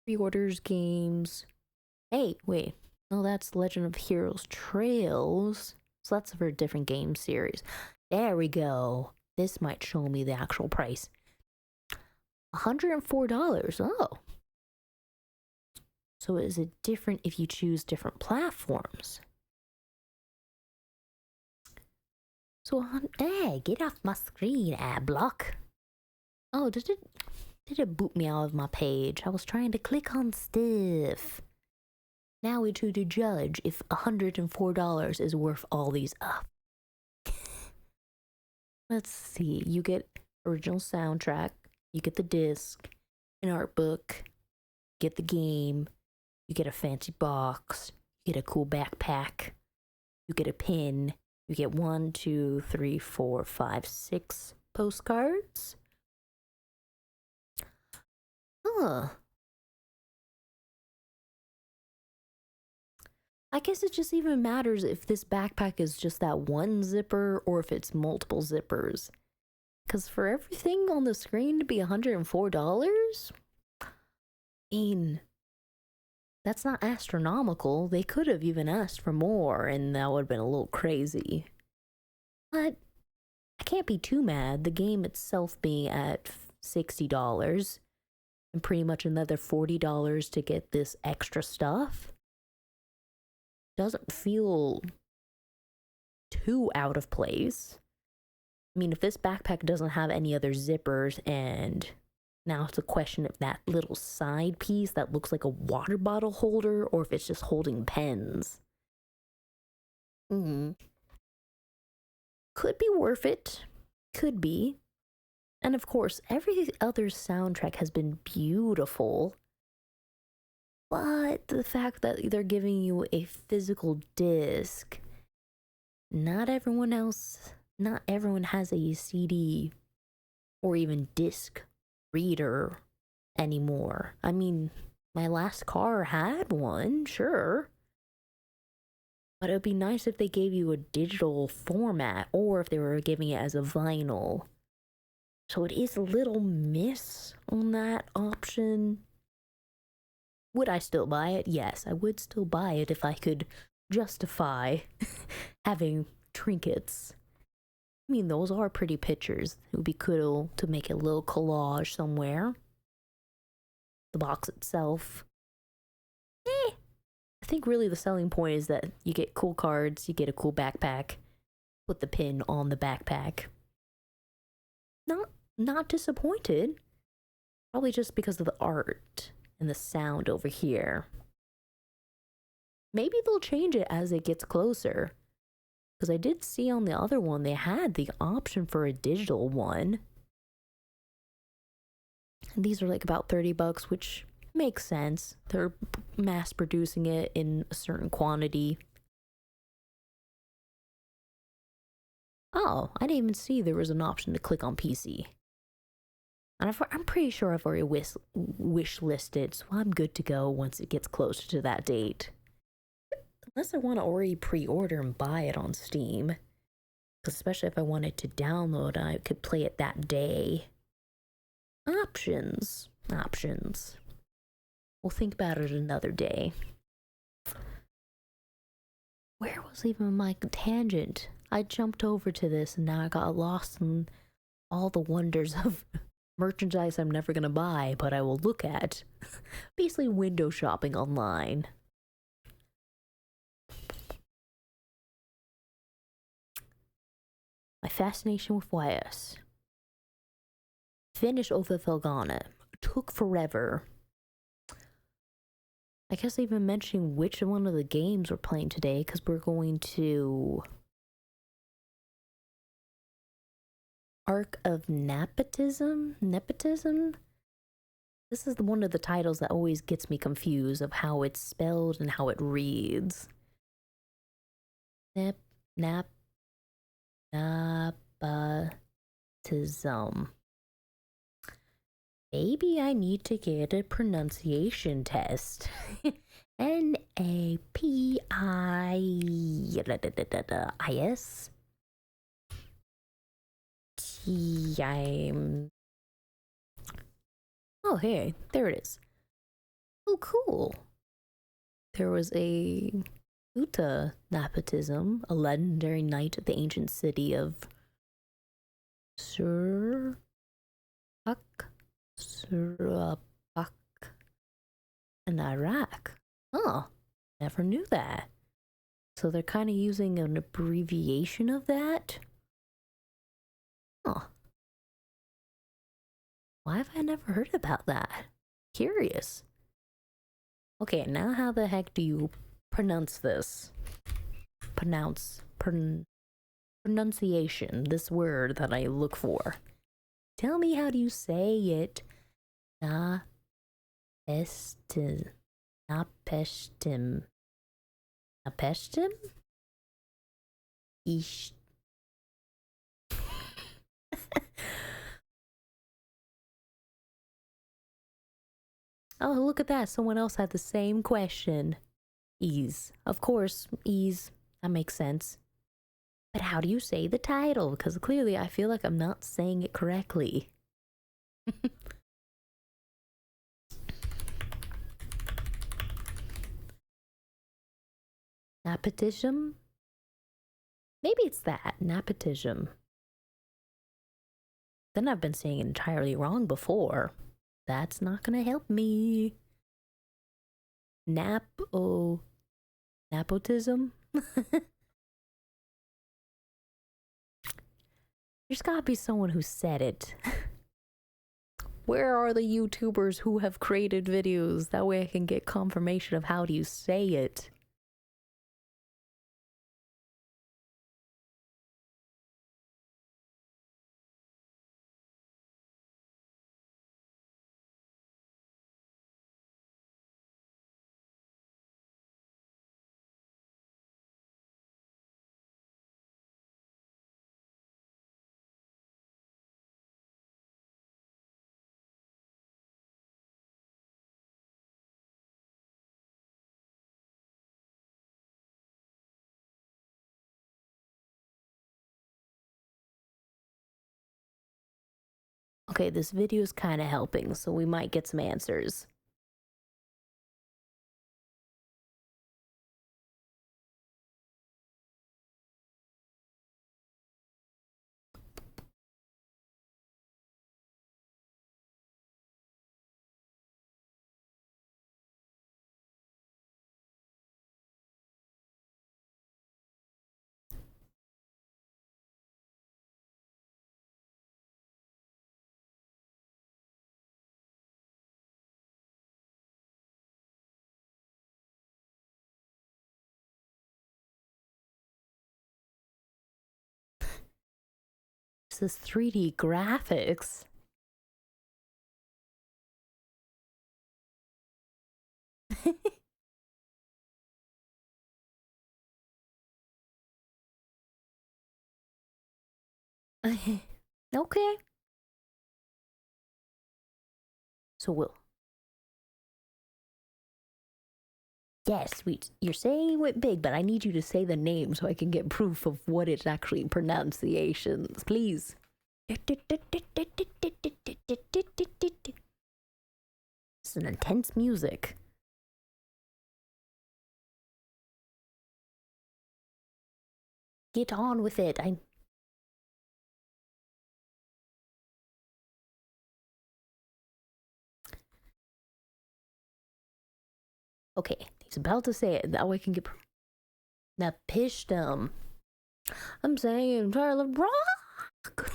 Pre-orders, games. Hey, wait. No, that's Legend of Heroes Trails. So that's for a different game series. There we go. This might show me the actual price. $104. Oh. So is it different if you choose different platforms? So, hey, get off my screen, ad block. Oh, did it boot me out of my page? I was trying to click on stuff. Now we to judge if $104 is worth all these up. Let's see. You get original soundtrack. You get the disc, an art book, get the game, you get a fancy box, you get a cool backpack, you get a pin, you get 1, 2, 3, 4, 5, 6 postcards. Huh. I guess it just even matters if this backpack is just that one zipper or if it's multiple zippers. Because for everything on the screen to be $104? I mean, that's not astronomical. They could have even asked for more, and that would have been a little crazy. But I can't be too mad. The game itself being at $60 and pretty much another $40 to get this extra stuff doesn't feel too out of place. I mean, if this backpack doesn't have any other zippers, and now it's a question if that little side piece that looks like a water bottle holder or if it's just holding pens. Could be worth it. Could be. And of course, every other soundtrack has been beautiful. But the fact that they're giving you a physical disc, not everyone has a CD or even disc reader anymore. I mean, my last car had one, sure. But it would be nice if they gave you a digital format or if they were giving it as a vinyl. So it is a little miss on that option. Would I still buy it? Yes, I would still buy it if I could justify having trinkets. I mean, those are pretty pictures. It would be cool to make a little collage somewhere. The box itself, I think really the selling point is that you get cool cards, you get a cool backpack, put the pin on the backpack. Not disappointed. Probably just because of the art and the sound over here. Maybe they'll change it as it gets closer. Because I did see on the other one they had the option for a digital one. And these are like about $30, which makes sense. They're mass producing it in a certain quantity. Oh, I didn't even see there was an option to click on PC. And I'm pretty sure I've already wish listed, so I'm good to go once it gets closer to that date. Unless I want to already pre-order and buy it on Steam. Because especially if I wanted to download, I could play it that day. Options. We'll think about it another day. Where was even my tangent? I jumped over to this and now I got lost in all the wonders of merchandise I'm never gonna buy, but I will look at. Basically window shopping online. My fascination with YS. Finished Oath of Felghana. Took forever. I guess even mentioning which one of the games we're playing today, because we're going to Ark of Nepotism? This is one of the titles that always gets me confused of how it's spelled and how it reads. Nepotism. Maybe I need to get a pronunciation test. Napis. Oh, hey, there it is. Oh, cool. There was a Uta Nepotism, a legendary knight of the ancient city of Surpak in Iraq. Oh, never knew that. So they're kind of using an abbreviation of that? Huh. Why have I never heard about that? Curious. Okay, now how the heck do you pronounce this? Pronunciation, this word that I look for. Tell me, how do you say it? Napestim. Ish. Oh, look at that. Someone else had the same question. Ease. Of course, ease. That makes sense. But how do you say the title? Because clearly I feel like I'm not saying it correctly. Nepotism? Maybe it's that, nepotism. Then I've been saying it entirely wrong before. That's not gonna help me. Nepotism? There's gotta be someone who said it. Where are the YouTubers who have created videos? That way I can get confirmation of how do you say it. Okay, this video is kind of helping, so we might get some answers. This is 3D graphics. Okay. So Will. Yes, you're saying it big, but I need you to say the name so I can get proof of what it's actually pronunciations, please. It's an intense music. Get on with it. Okay, he's about to say it. That way I can get. Napishtim. I'm saying Tyler Rock.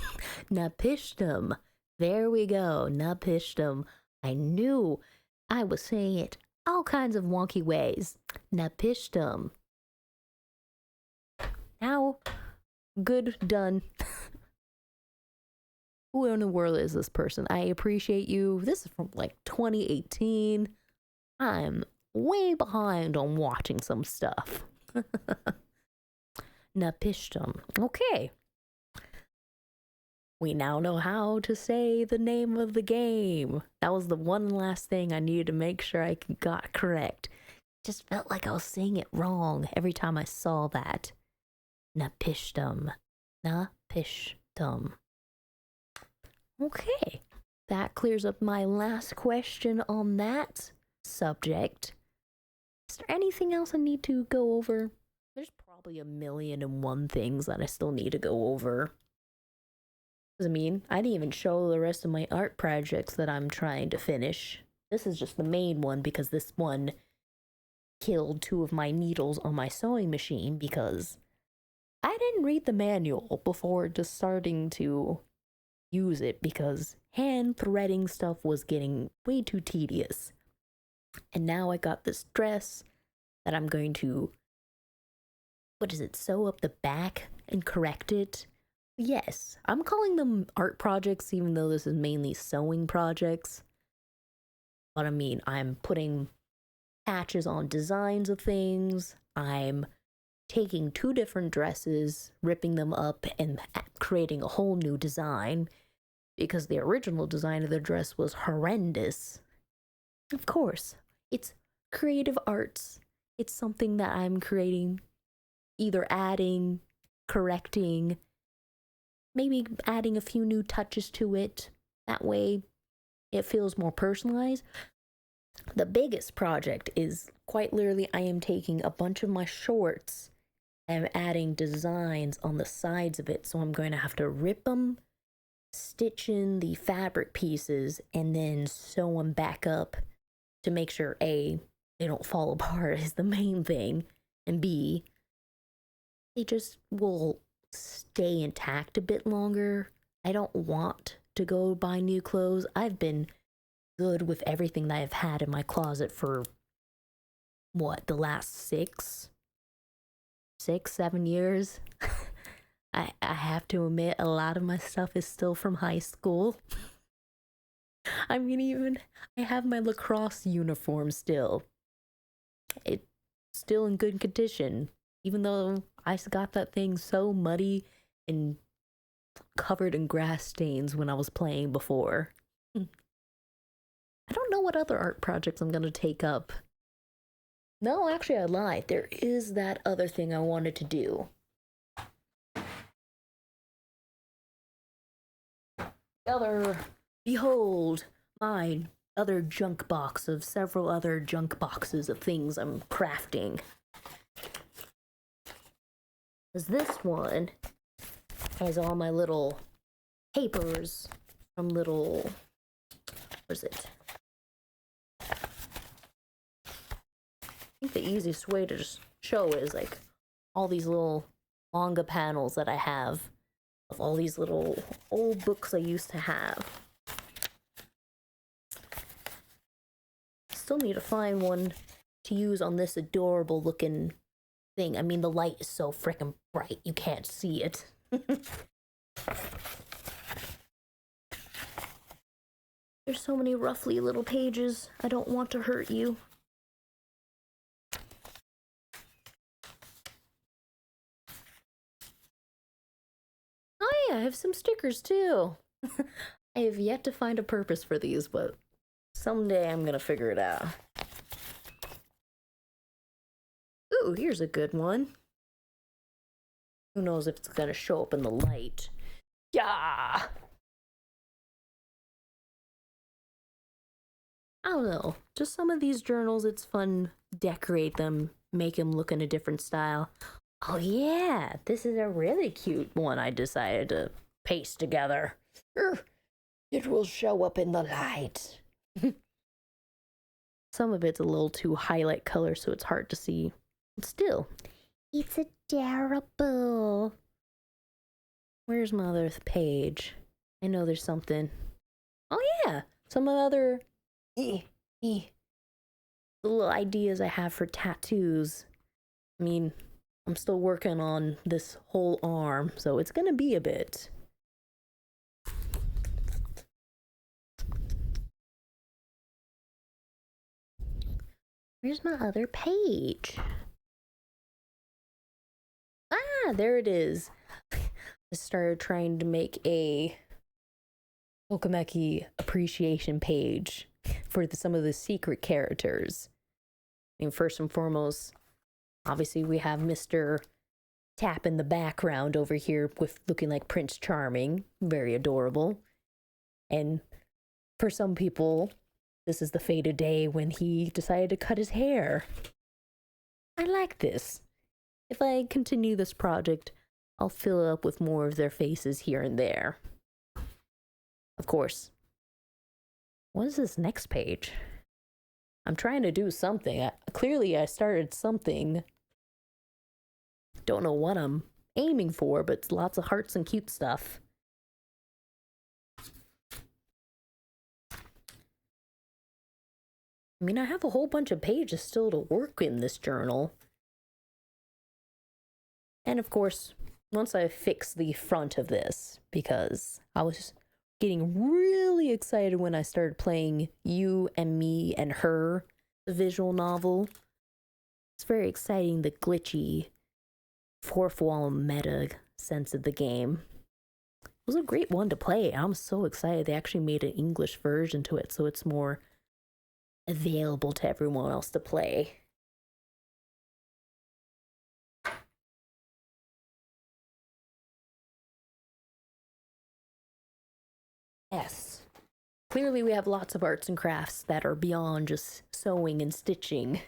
Napishtim. There we go. Napishtim. I knew I was saying it all kinds of wonky ways. Napishtim. Now, good, done. Who in the world is this person? I appreciate you. This is from like 2018. I'm way behind on watching some stuff. Napishtim. Okay. We now know how to say the name of the game. That was the one last thing I needed to make sure I got correct. Just felt like I was saying it wrong every time I saw that. Napishtim. Napishtim. Okay. That clears up my last question on that subject. Is there anything else I need to go over? There's probably 1,000,001 things that I still need to go over. I mean, I didn't even show the rest of my art projects that I'm trying to finish. This is just the main one because this one killed 2 of my needles on my sewing machine because I didn't read the manual before just starting to use it because hand threading stuff was getting way too tedious. And now I got this dress that I'm going to, sew up the back and correct it. Yes, I'm calling them art projects even though this is mainly sewing projects. But I mean, I'm putting patches on designs of things. I'm taking 2 different dresses, ripping them up, and creating a whole new design because the original design of the dress was horrendous. Of course, it's creative arts. It's something that I'm creating, either adding, correcting, maybe adding a few new touches to it. That way it feels more personalized. The biggest project is quite literally I am taking a bunch of my shorts I'm adding designs on the sides of it, so I'm going to have to rip them, stitch in the fabric pieces, and then sew them back up to make sure A, they don't fall apart is the main thing, and B, they just will stay intact a bit longer. I don't want to go buy new clothes. I've been good with everything that I've had in my closet for what, the last 7 years. I have to admit, a lot of my stuff is still from high school. I mean, even I have my lacrosse uniform still. It's still in good condition, even though I got that thing so muddy and covered in grass stains when I was playing before. I don't know what other art projects I'm gonna take up. No, actually, I lied. There is that other thing I wanted to do. Behold, my other junk box of several other junk boxes of things I'm crafting. Because this one has all my little papers from little, what is it? I think the easiest way to just show is like all these little manga panels that I have of all these little old books I used to have. Still need to find one to use on this adorable looking thing. I mean, the light is so freaking bright, you can't see it. There's so many roughly little pages. I don't want to hurt you. Oh yeah, I have some stickers too. I have yet to find a purpose for these, but someday I'm gonna figure it out. Ooh, here's a good one. Who knows if it's gonna show up in the light. Yeah! I don't know. Just some of these journals, it's fun. Decorate them, make them look in a different style. Oh yeah, this is a really cute one I decided to paste together. It will show up in the light. Some of it's a little too highlight color, so it's hard to see. But still, it's adorable. Where's my other page? I know there's something. Oh yeah, some other little ideas I have for tattoos. I mean, I'm still working on this whole arm, so it's gonna be a bit. Where's my other page? Ah, there it is. I started trying to make a Okameki appreciation page for some of the secret characters. I mean, first and foremost, obviously we have Mr. Tap in the background over here with looking like Prince Charming. Very adorable. And for some people, this is the fated day when he decided to cut his hair. I like this. If I continue this project, I'll fill it up with more of their faces here and there. Of course. What is this next page? I'm trying to do something. Clearly, I started something. Don't know what I'm aiming for, but it's lots of hearts and cute stuff. I mean, I have a whole bunch of pages still to work in this journal. And of course, once I fix the front of this, because I was getting really excited when I started playing You and Me and Her, the visual novel. It's very exciting, the glitchy, fourth wall meta sense of the game. It was a great one to play. I'm so excited they actually made an English version to it, so it's more available to everyone else to play. Yes. Clearly we have lots of arts and crafts that are beyond just sewing and stitching.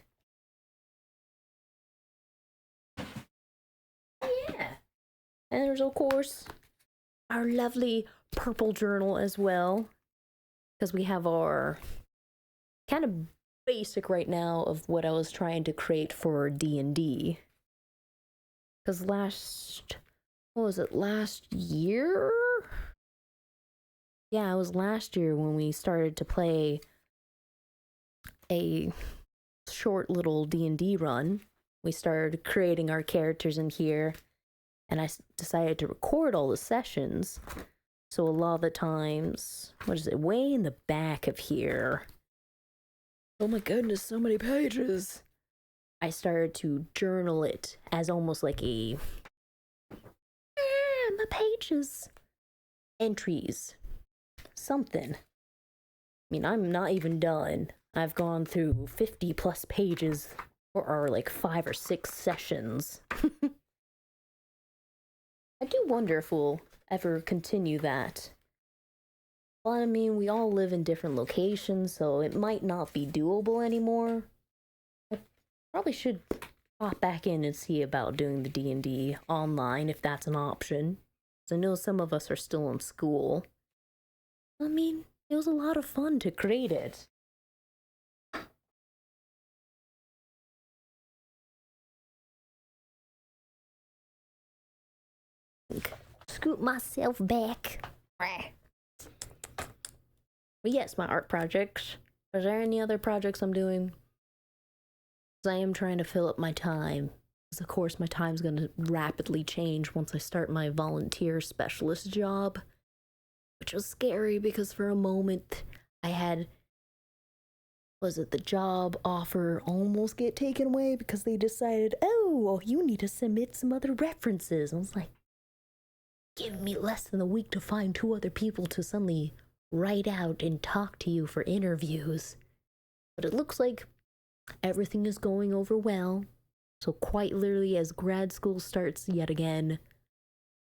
And there's, of course, our lovely purple journal as well, because we have our kind of basic right now of what I was trying to create for D&D. Because what was it, last year? Yeah, it was last year when we started to play a short little D&D run. We started creating our characters in here, and I decided to record all the sessions. So a lot of the times, what is it, way in the back of here? Oh my goodness, so many pages. I started to journal it as almost like my pages. Entries. Something. I mean, I'm not even done. I've gone through 50 plus pages for our like 5 or 6 sessions. I do wonder if we'll ever continue that. Well, I mean, we all live in different locations, so it might not be doable anymore. I probably should pop back in and see about doing the D&D online if that's an option. I know some of us are still in school. I mean, it was a lot of fun to create it. Scoot myself back. But yes, my art projects. Are there any other projects I'm doing? Because I am trying to fill up my time. Because of course my time's going to rapidly change once I start my volunteer specialist job. Which was scary because for a moment I had, was it the job offer almost get taken away because they decided, oh, well, you need to submit some other references. I was like, give me less than a week to find 2 other people to suddenly write out and talk to you for interviews. But it looks like everything is going over well. So quite literally, as grad school starts yet again,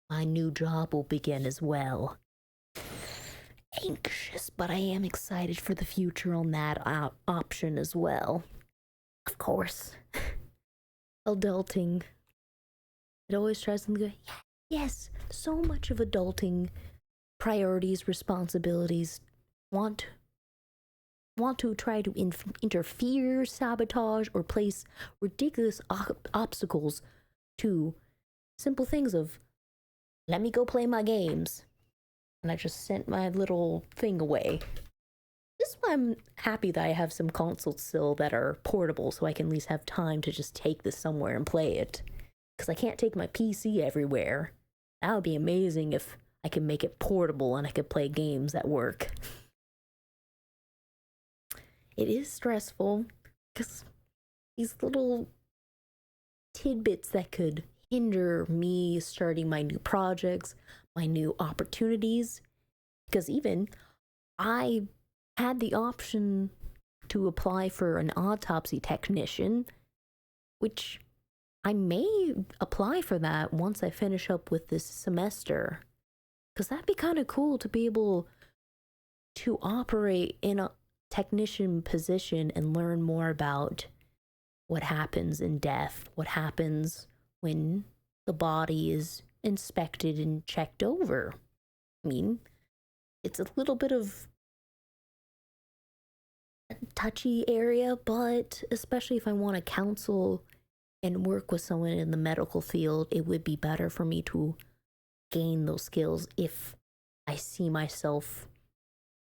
my new job will begin as well. Anxious, but I am excited for the future on that option as well. Of course. Adulting. It always tries to go, yes, so much of adulting, priorities, responsibilities, want to try to interfere, sabotage, or place ridiculous obstacles to simple things of, let me go play my games. And I just sent my little thing away. This is why I'm happy that I have some consoles still that are portable, so I can at least have time to just take this somewhere and play it. Because I can't take my PC everywhere. That would be amazing if I could make it portable and I could play games at work. It is stressful because these little tidbits that could hinder me starting my new projects, my new opportunities. Because even I had the option to apply for an autopsy technician, which I may apply for that once I finish up with this semester. Because that'd be kind of cool to be able to operate in a technician position and learn more about what happens in death, what happens when the body is inspected and checked over. I mean, it's a little bit of a touchy area, but especially if I want to counsel and work with someone in the medical field, it would be better for me to gain those skills if I see myself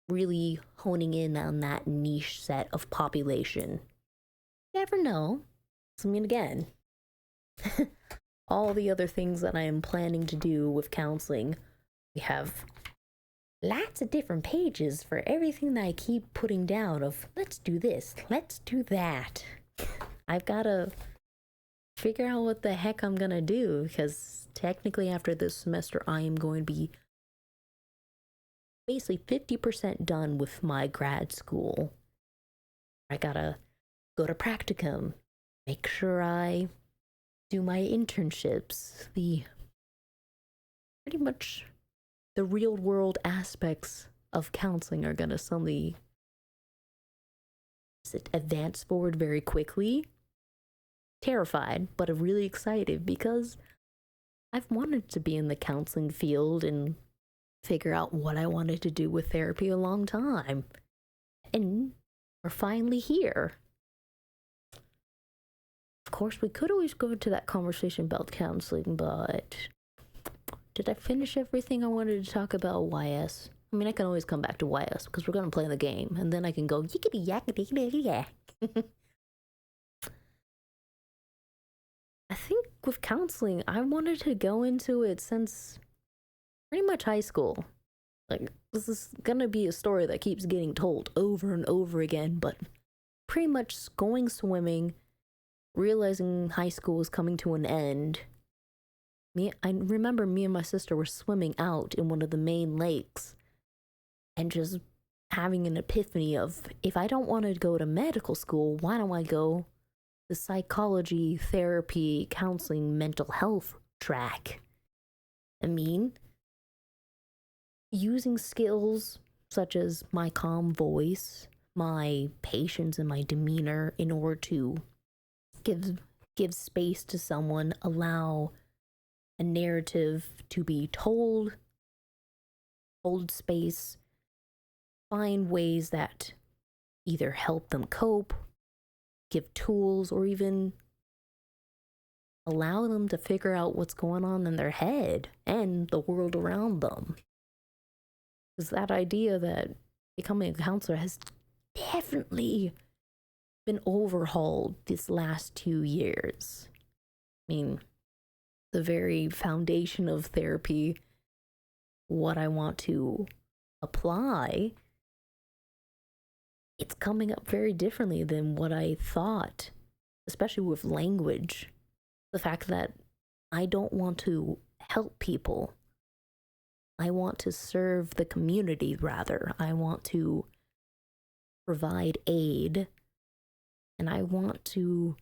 really honing in on that niche set of population. Never know. I mean, again, all the other things that I am planning to do with counseling, we have lots of different pages for everything that I keep putting down of let's do this, let's do that. I've got to figure out what the heck I'm gonna do because technically after this semester I am going to be basically 50% done with my grad school. I gotta go to practicum, make sure I do my internships, pretty much the real world aspects of counseling are gonna suddenly advance forward very quickly. Terrified, but really excited because I've wanted to be in the counseling field and figure out what I wanted to do with therapy a long time. And we're finally here. Of course, we could always go to that conversation about counseling, but did I finish everything I wanted to talk about YS? I mean, I can always come back to YS because we're going to play the game, and then I can go yickety yakety yeah. I think with counseling, I wanted to go into it since pretty much high school. Like, this is gonna be a story that keeps getting told over and over again, but pretty much going swimming, realizing high school was coming to an end. I remember me and my sister were swimming out in one of the main lakes and just having an epiphany of, if I don't want to go to medical school, why don't I go the psychology, therapy, counseling, mental health track? I mean, using skills such as my calm voice, my patience, and my demeanor in order to give space to someone, allow a narrative to be told, hold space, find ways that either help them cope, give tools, or even allow them to figure out what's going on in their head and the world around them. Because that idea that becoming a counselor has definitely been overhauled this last 2 years. I mean, the very foundation of therapy, what I want to apply, it's coming up very differently than what I thought, especially with language. The fact that I don't want to help people. I want to serve the community, rather. I want to provide aid, and I want to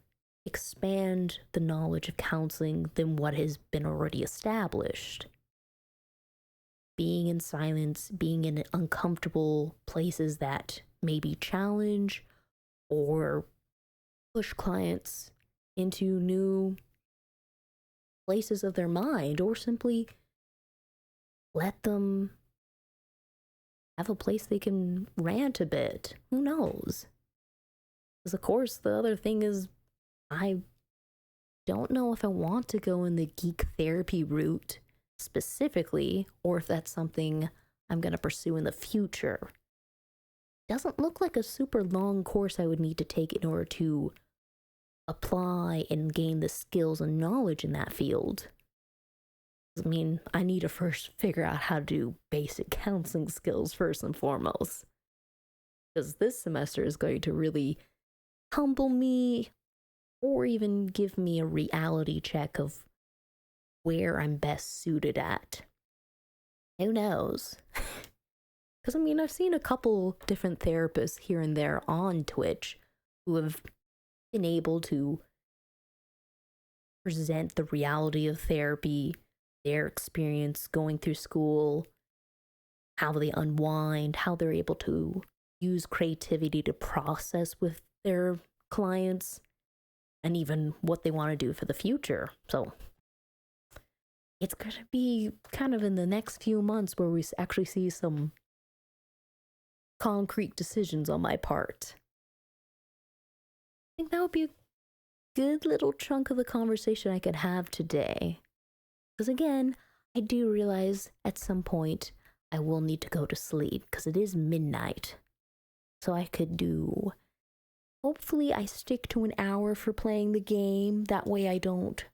expand the knowledge of counseling than what has been already established. Being in silence, being in uncomfortable places that maybe challenge or push clients into new places of their mind, or simply let them have a place they can rant a bit. Who knows? Because, of course, the other thing is, I don't know if I want to go in the geek therapy route specifically, or if that's something I'm going to pursue in the future. Doesn't look like a super long course I would need to take in order to apply and gain the skills and knowledge in that field. I mean, I need to first figure out how to do basic counseling skills first and foremost. Because this semester is going to really humble me, or even give me a reality check of where I'm best suited at. Who knows? Because, I mean, I've seen a couple different therapists here and there on Twitch who have been able to present the reality of therapy, their experience going through school, how they unwind, how they're able to use creativity to process with their clients, and even what they want to do for the future. So it's going to be kind of in the next few months where we actually see some concrete decisions on my part. I think that would be a good little chunk of the conversation I could have today. Because again, I do realize at some point I will need to go to sleep because it is midnight. So I could do... Hopefully I stick to an hour for playing the game. That way I don't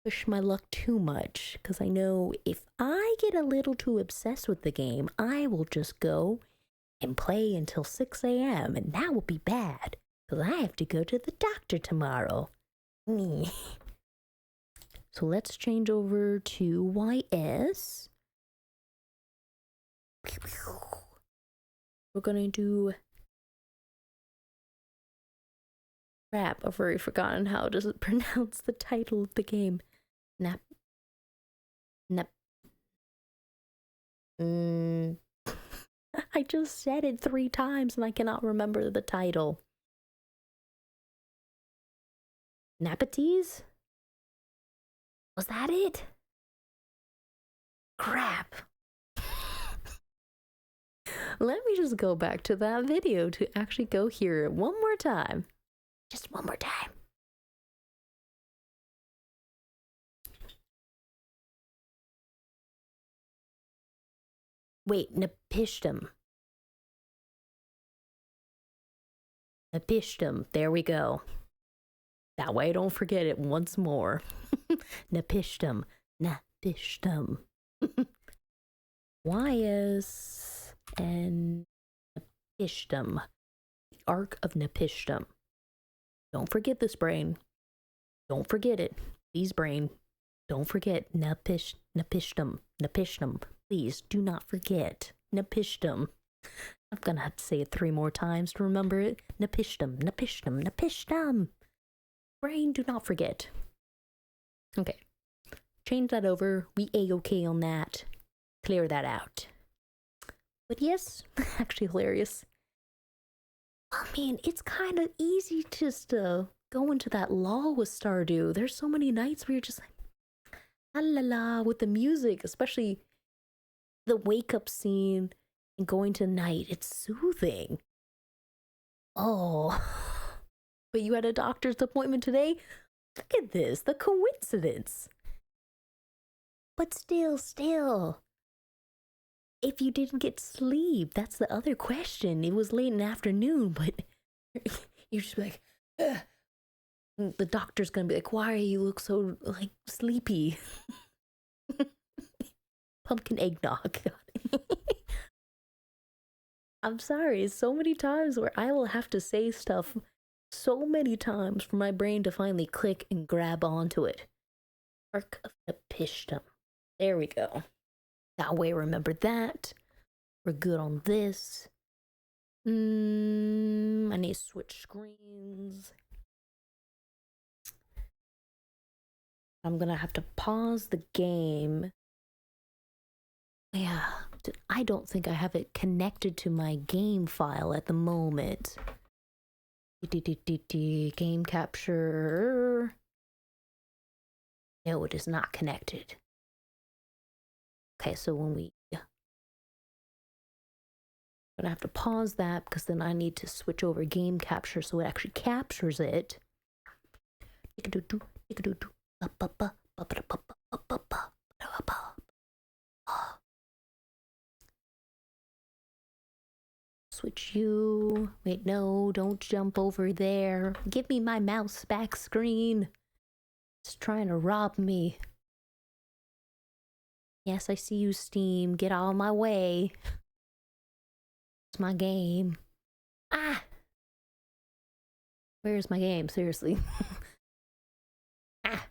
push my luck too much. Because I know if I get a little too obsessed with the game, I will just go and play until 6 a.m. And that will be bad. Because I have to go to the doctor tomorrow. So let's change over to YS. We're going to do... Crap, I've already forgotten how to pronounce the title of the game. I just said it 3 times and I cannot remember the title. Napatees? Was that it? Crap. Let me just go back to that video to actually go hear it one more time. Just one more time. Wait, Napishtim. Napishtim. There we go. That way I don't forget it once more. Napishtim. Napishtim. Wyas and Napishtim. The Ark of Napishtim. Don't forget this, brain. Don't forget it. Please, brain. Don't forget Napishtim. Napishtim. Please do not forget Napishtim. I'm gonna have to say it 3 more times to remember it. Napishtim. Napishtim. Napishtim. Brain, do not forget. Okay. Change that over. We A-okay on that. Clear that out. But yes, actually hilarious. I mean, it's kind of easy just to go into that lull with Stardew. There's so many nights where you're just like, la la la, with the music, especially the wake up scene and going to night. It's soothing. Oh. But you had a doctor's appointment today? Look at this, the coincidence. But still. If you didn't get sleep, that's the other question. It was late in the afternoon, but you're just like, ugh. The doctor's gonna be like, why do you look so, like, sleepy? Pumpkin eggnog. I'm sorry, so many times where I will have to say stuff so many times for my brain to finally click and grab onto it. Ark of Napishtim. There we go. That way, remember that. We're good on this. I need to switch screens. I'm gonna have to pause the game. Yeah, I don't think I have it connected to my game file at the moment. Game capture. No, it is not connected. Okay, so when I'm gonna have to pause that because then I need to switch over game capture so it actually captures it. Switch you. Wait, no, don't jump over there. Give me my mouse back screen. It's trying to rob me. Yes, I see you, Steam. Get out of my way. It's my game. Ah! Where's my game? Seriously. Ah!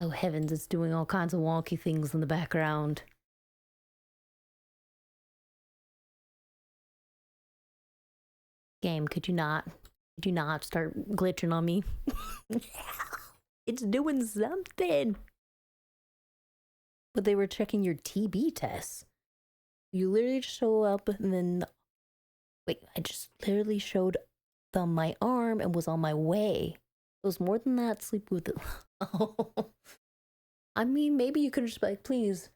Oh heavens, it's doing all kinds of wonky things in the background. Game, could you not start glitching on me? It's doing something. But they were checking your TB tests. You literally just show up and then... Wait, I just literally showed them my arm and was on my way. It was more than that. Sleep with it. Oh. I mean, maybe you could just be like, please,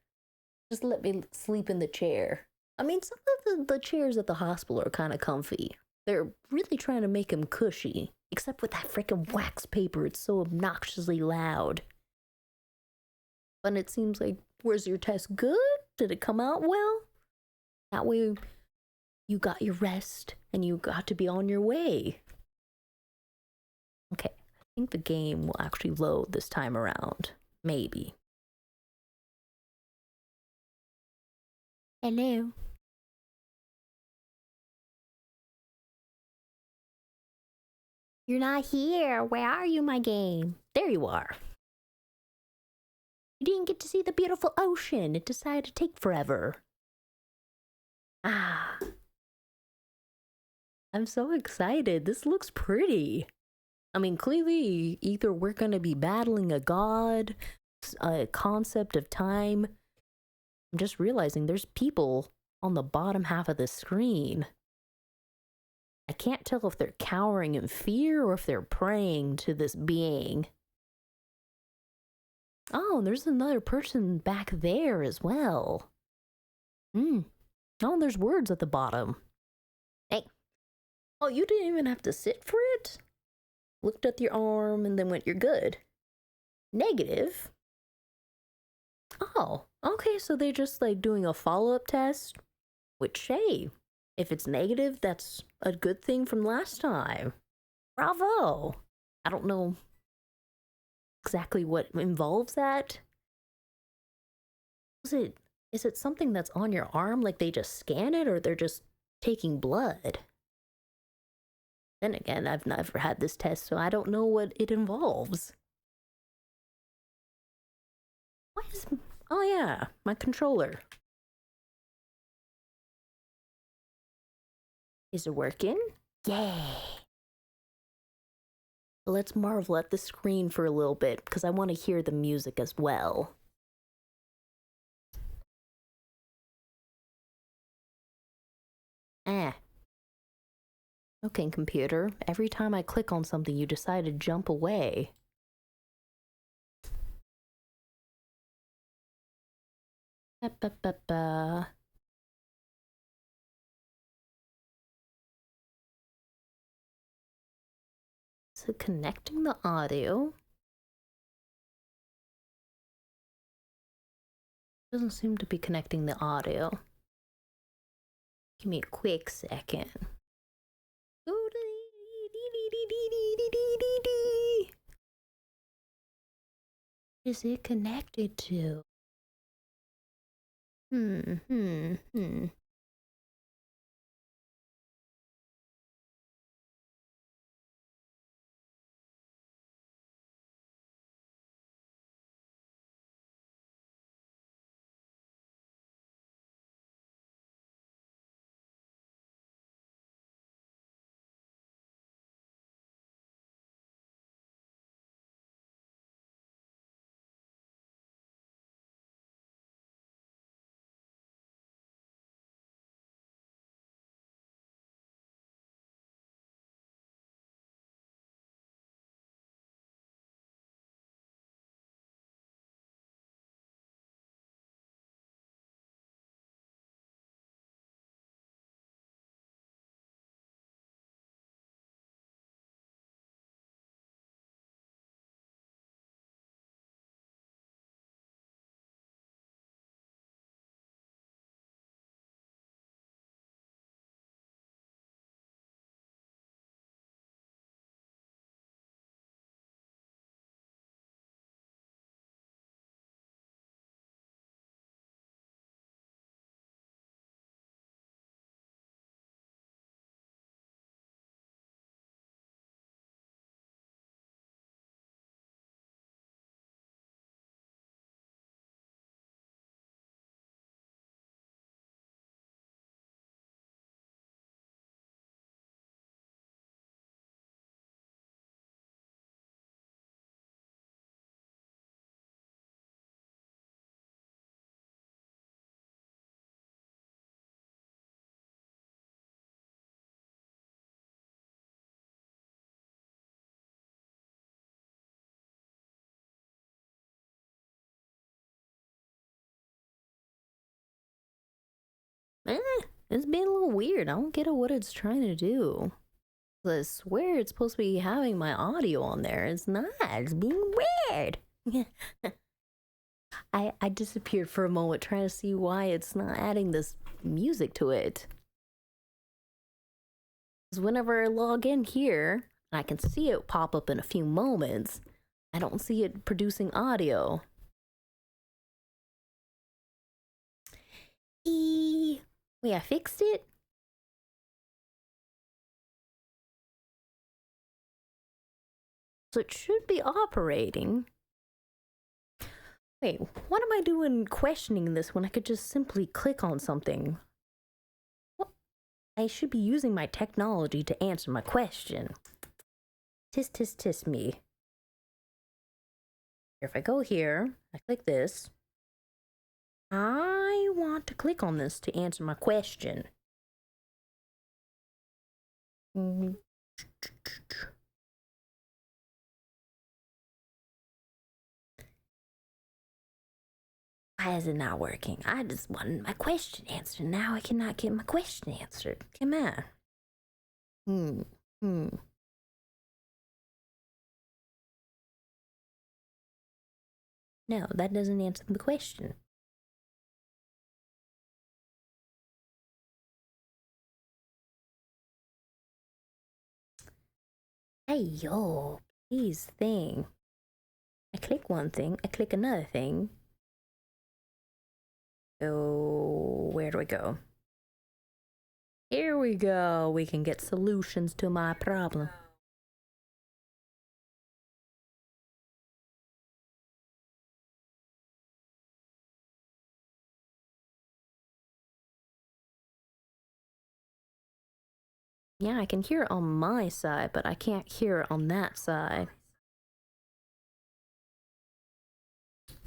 just let me sleep in the chair. I mean, some of the chairs at the hospital are kind of comfy. They're really trying to make them cushy. Except with that freaking wax paper, it's so obnoxiously loud. But it seems like, was your test good? Did it come out well? That way, you got your rest and you got to be on your way. Okay, I think the game will actually load this time around. Maybe. Hello. You're not here. Where are you, my game? There you are. You didn't get to see the beautiful ocean. It decided to take forever. Ah. I'm so excited. This looks pretty. I mean, clearly, either we're going to be battling a god, a concept of time. I'm just realizing there's people on the bottom half of the screen. I can't tell if they're cowering in fear or if they're praying to this being. Oh, there's another person back there as well. Hmm. Oh, there's words at the bottom. Hey. Oh, you didn't even have to sit for it? Looked at your arm and then went, you're good. Negative? Oh, okay, so they're just like doing a follow up test? Which, hey, if it's negative, that's a good thing from last time. Bravo! I don't know exactly what involves that. Is it something that's on your arm, like they just scan it, or they're just taking blood? Then again, I've never had this test, so I don't know what it involves. Why is... Oh yeah, my controller. Is it working? Yay! Let's marvel at the screen for a little bit, because I want to hear the music as well. Eh. Okay, computer. Every time I click on something, you decide to jump away. Ba-ba-ba-ba. So connecting the audio. Doesn't seem to be connecting the audio. Give me a quick second. What is it connected to? Hmm. Eh, it's being a little weird. I don't get what it's trying to do. I swear it's supposed to be having my audio on there. It's not. It's being weird. I disappeared for a moment trying to see why it's not adding this music to it. Because whenever I log in here, I can see it pop up in a few moments. I don't see it producing audio. Wait, I fixed it? So it should be operating. Wait, what am I doing questioning this when I could just simply click on something? What? I should be using my technology to answer my question. Tis me. If I go here, I click this. I want to click on this to answer my question. Why is it not working? I just wanted my question answered. Now I cannot get my question answered. Come on. No, that doesn't answer the question. Hey, yo, please thing. I click one thing, I click another thing. Oh, where do I go? Here we go. We can get solutions to my problem. Yeah, I can hear it on my side, but I can't hear it on that side.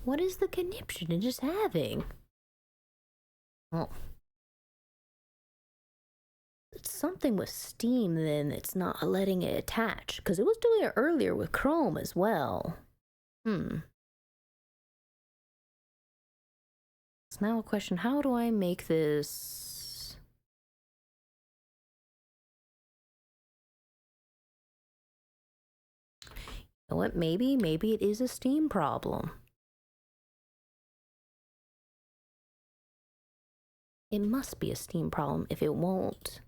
What is the conniption in just having? Oh. It's something with Steam then it's not letting it attach, because it was doing it earlier with Chrome as well. It's now a question, how do I make this? You know what, maybe it is a Steam problem. It must be a Steam problem if it won't.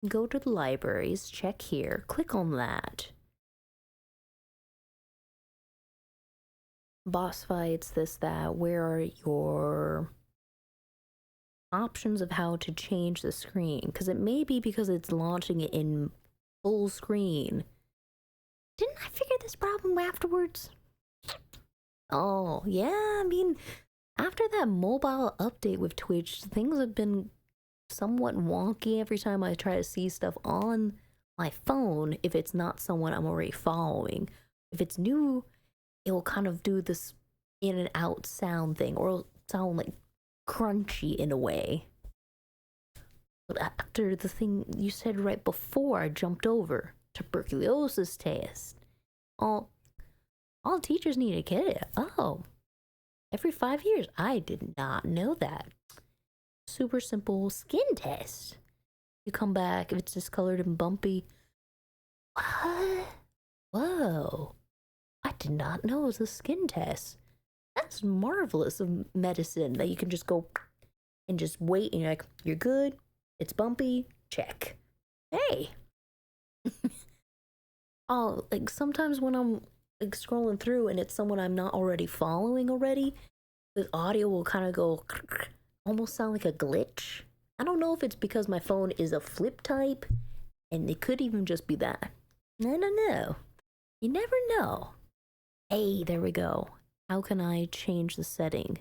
Go to the libraries, check here, click on that. Boss fights, this, that. Where are your options of how to change the screen? Because it may be because it's launching it in full screen. Didn't I figure this problem afterwards? Oh, yeah, I mean, after that mobile update with Twitch, things have been somewhat wonky every time I try to see stuff on my phone if it's not someone I'm already following. If it's new, it will kind of do this in and out sound thing, or it'll sound like crunchy in a way. But after the thing you said right before I jumped over, tuberculosis test, all teachers need to get it. Oh, every 5 years. I did not know that. Super simple skin test. You come back, if it's discolored and bumpy. What? Whoa. I did not know it was a skin test. That's marvelous of medicine that you can just go and just wait and you're like, you're good, it's bumpy, check. Hey. Oh, like sometimes when I'm like scrolling through and it's someone I'm not already following already, the audio will kind of go almost sound like a glitch. I don't know if it's because my phone is a flip type, and it could even just be that. I don't know. You never know. Hey, there we go. How can I change the setting?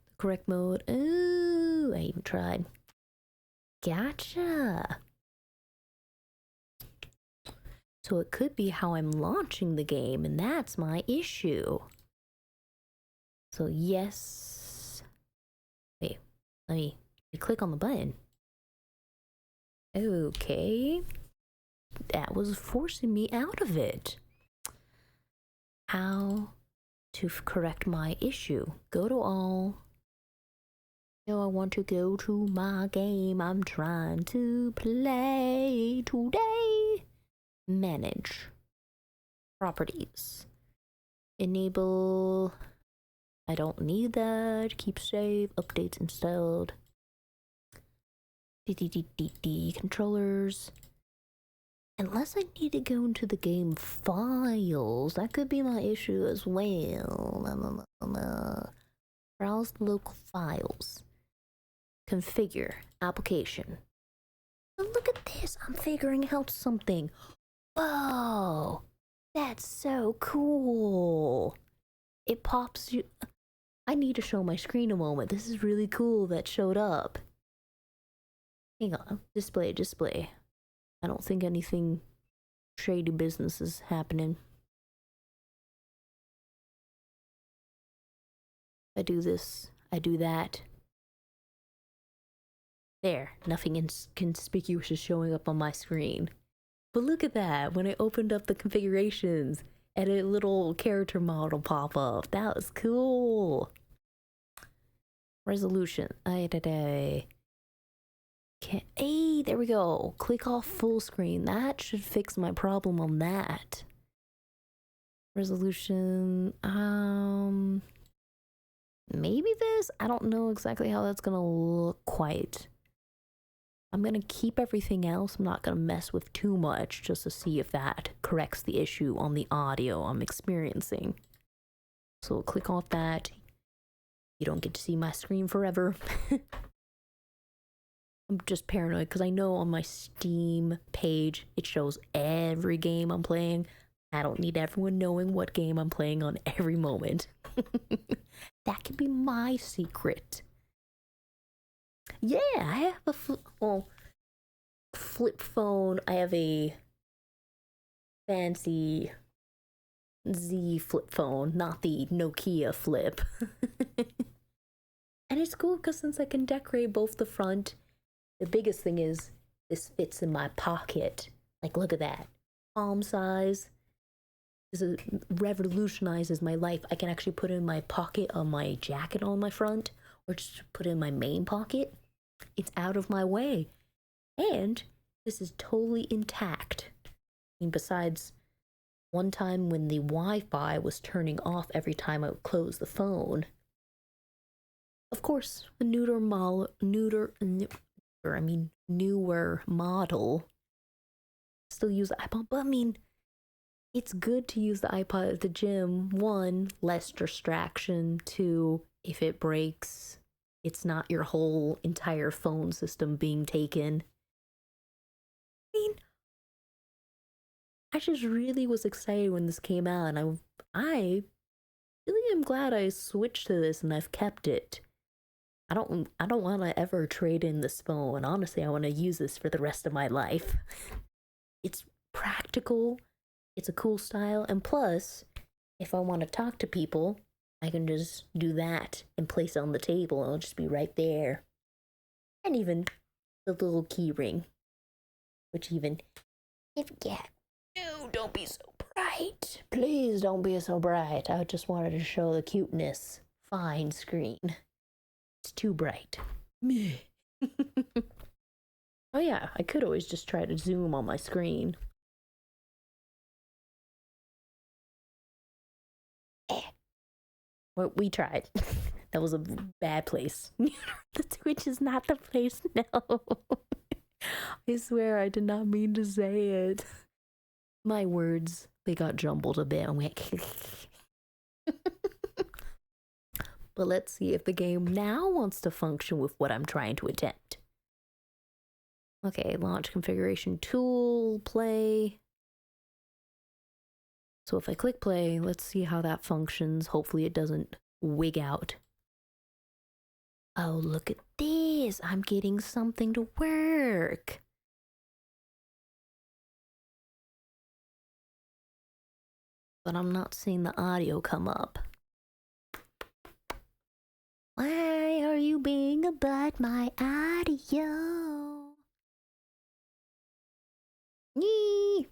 The correct mode. Ooh, I even tried. Gotcha. So it could be how I'm launching the game, and that's my issue. So yes. Wait, let me click on the button. Okay. That was forcing me out of it. How to correct my issue? Go to all. No, I want to go to my game I'm trying to play today. Manage. Properties. Enable. I don't need that. Keep save. Updates installed. Controllers. Unless I need to go into the game files, that could be my issue as well. Browse local files. Configure application. But look at this, I'm figuring out something. Whoa, that's so cool. It pops you. I need to show my screen a moment. This is really cool that showed up. Hang on, display. I don't think anything shady business is happening. I do this, I do that. There, nothing inconspicuous is showing up on my screen. But look at that. When I opened up the configurations and a little character model pop up. That was cool. Resolution. Hey, there we go. Click off full screen. That should fix my problem on that. Resolution. Maybe this? I don't know exactly how that's gonna look quite. I'm gonna keep everything else. I'm not gonna mess with too much just to see if that corrects the issue on the audio I'm experiencing. So we'll click off that. You don't get to see my screen forever. I'm just paranoid because I know on my Steam page it shows every game I'm playing. I don't need everyone knowing what game I'm playing on every moment. That could be my secret. Yeah, I have a flip phone. I have a fancy Z flip phone, not the Nokia flip. And it's cool because since I can decorate both the front, the biggest thing is this fits in my pocket. Like, look at that. Palm size. This revolutionizes my life. I can actually put it in my pocket on my jacket on my front, or just put it in my main pocket. It's out of my way. And this is totally intact. I mean, besides one time when the Wi-Fi was turning off every time I would close the phone. Of course, a newer model still use the iPod, but I mean, it's good to use the iPod at the gym. One, less distraction. Two, if it breaks, it's not your whole entire phone system being taken. I mean, I just really was excited when this came out, and I really am glad I switched to this and I've kept it. I don't want to ever trade in this phone. Honestly, I want to use this for the rest of my life. It's practical. It's a cool style, and plus, if I want to talk to people, I can just do that and place it on the table, and it'll just be right there. And even the little key ring, which even if no, don't be so bright. Please don't be so bright. I just wanted to show the cuteness. Fine screen. It's too bright. Meh. Oh yeah, I could always just try to zoom on my screen. Well, we tried. That was a bad place. The Twitch is not the place, no. I swear I did not mean to say it. My words, they got jumbled a bit and went. But let's see if the game now wants to function with what I'm trying to attempt. Okay, launch configuration tool, play. So if I click play, let's see how that functions. Hopefully it doesn't wig out. Oh, look at this. I'm getting something to work. But I'm not seeing the audio come up. Why are you being about my audio? Yee!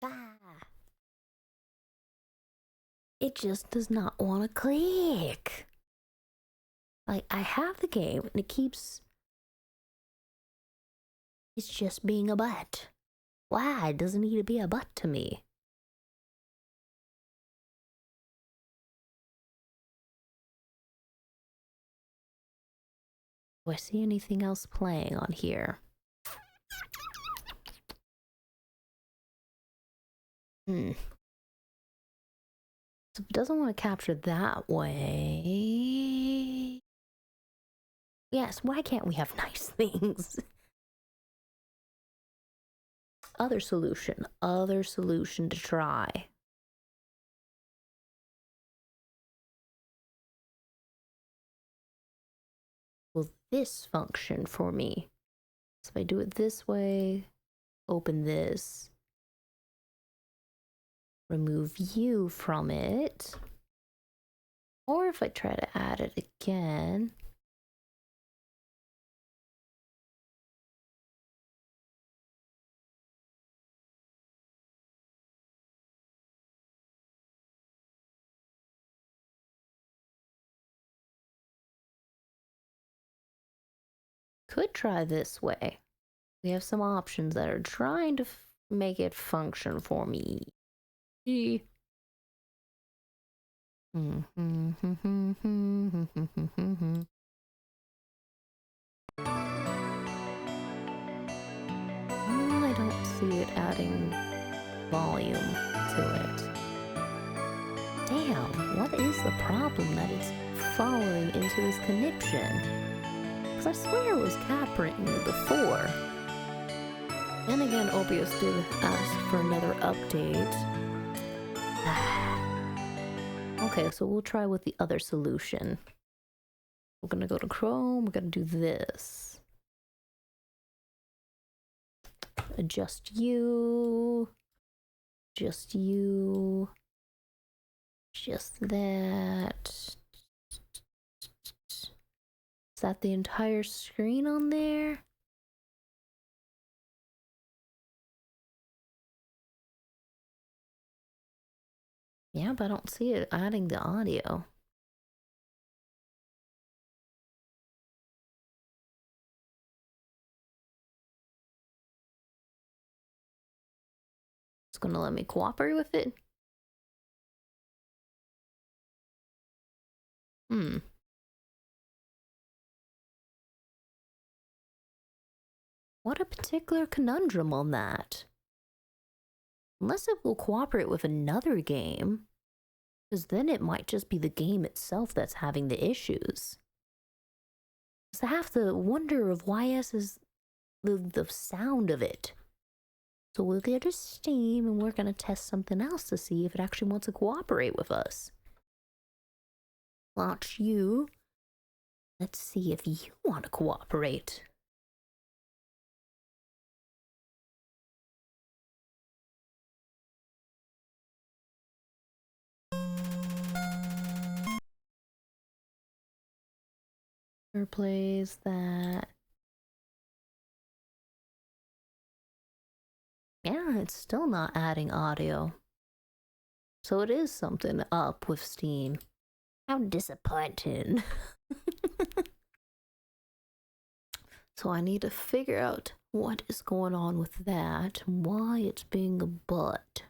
Ah. It just does not want to click. Like, I have the game and it keeps. It's just being a butt. Why? It doesn't need to be a butt to me. Do I see anything else playing on here? So it doesn't want to capture that way. Yes, why can't we have nice things? Other solution to try. Will this function for me? So if I do it this way, open this, remove you from it, or if I try to add it again, could try this way. We have some options that are trying to make it function for me. I don't see it adding volume to it. Damn, what is the problem that it's following into this connection? Because I swear it was capturing before. Then again, Obius did ask for another update. Okay, so we'll try with the other solution. We're gonna go to Chrome, we're gonna do this. Adjust you. Just you. Just that. Is that the entire screen on there? Yeah, but I don't see it adding the audio. It's gonna let me cooperate with it. What a particular conundrum on that. Unless it will cooperate with another game, because then it might just be the game itself that's having the issues. So I have to wonder of YS is the sound of it. So we'll go to Steam and we're gonna test something else to see if it actually wants to cooperate with us. Launch you. Let's see if you want to cooperate. Plays that. Yeah, it's still not adding audio. So it is something up with Steam. How disappointing. So I need to figure out what is going on with that, why it's being a butt.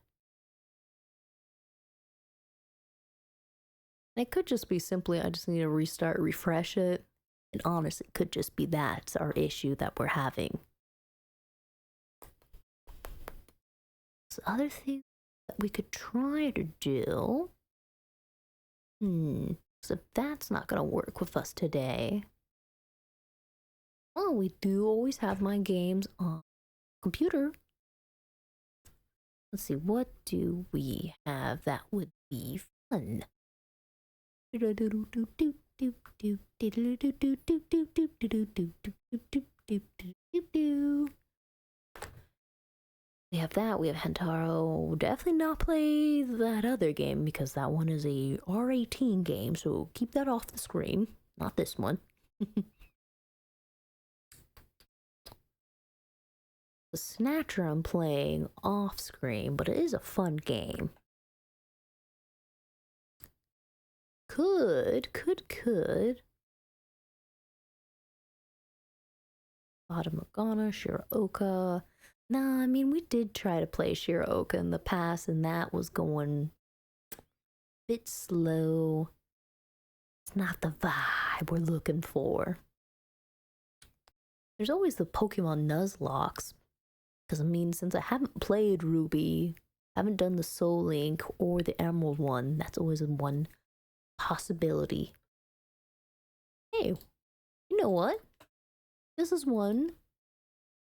It could just be simply I just need to restart, refresh it. And honestly, it could just be that's our issue that we're having. So other things that we could try to do. So that's not gonna work with us today. Well, we do always have my games on computer. Let's see, what do we have that would be fun? We have that, we have Hentaro. Definitely not play that other game because that one is a R18 game, so keep that off the screen. Not this one. the Snatcher I'm playing off screen, but it is a fun game. Could. Fata Morgana, Shiraoka. Nah, I mean, we did try to play Shiraoka in the past, and that was going a bit slow. It's not the vibe we're looking for. There's always the Pokemon Nuzlocke. Because, I mean, since I haven't played Ruby, haven't done the Soul Link or the Emerald one, that's always one possibility. Hey, you know what? This is one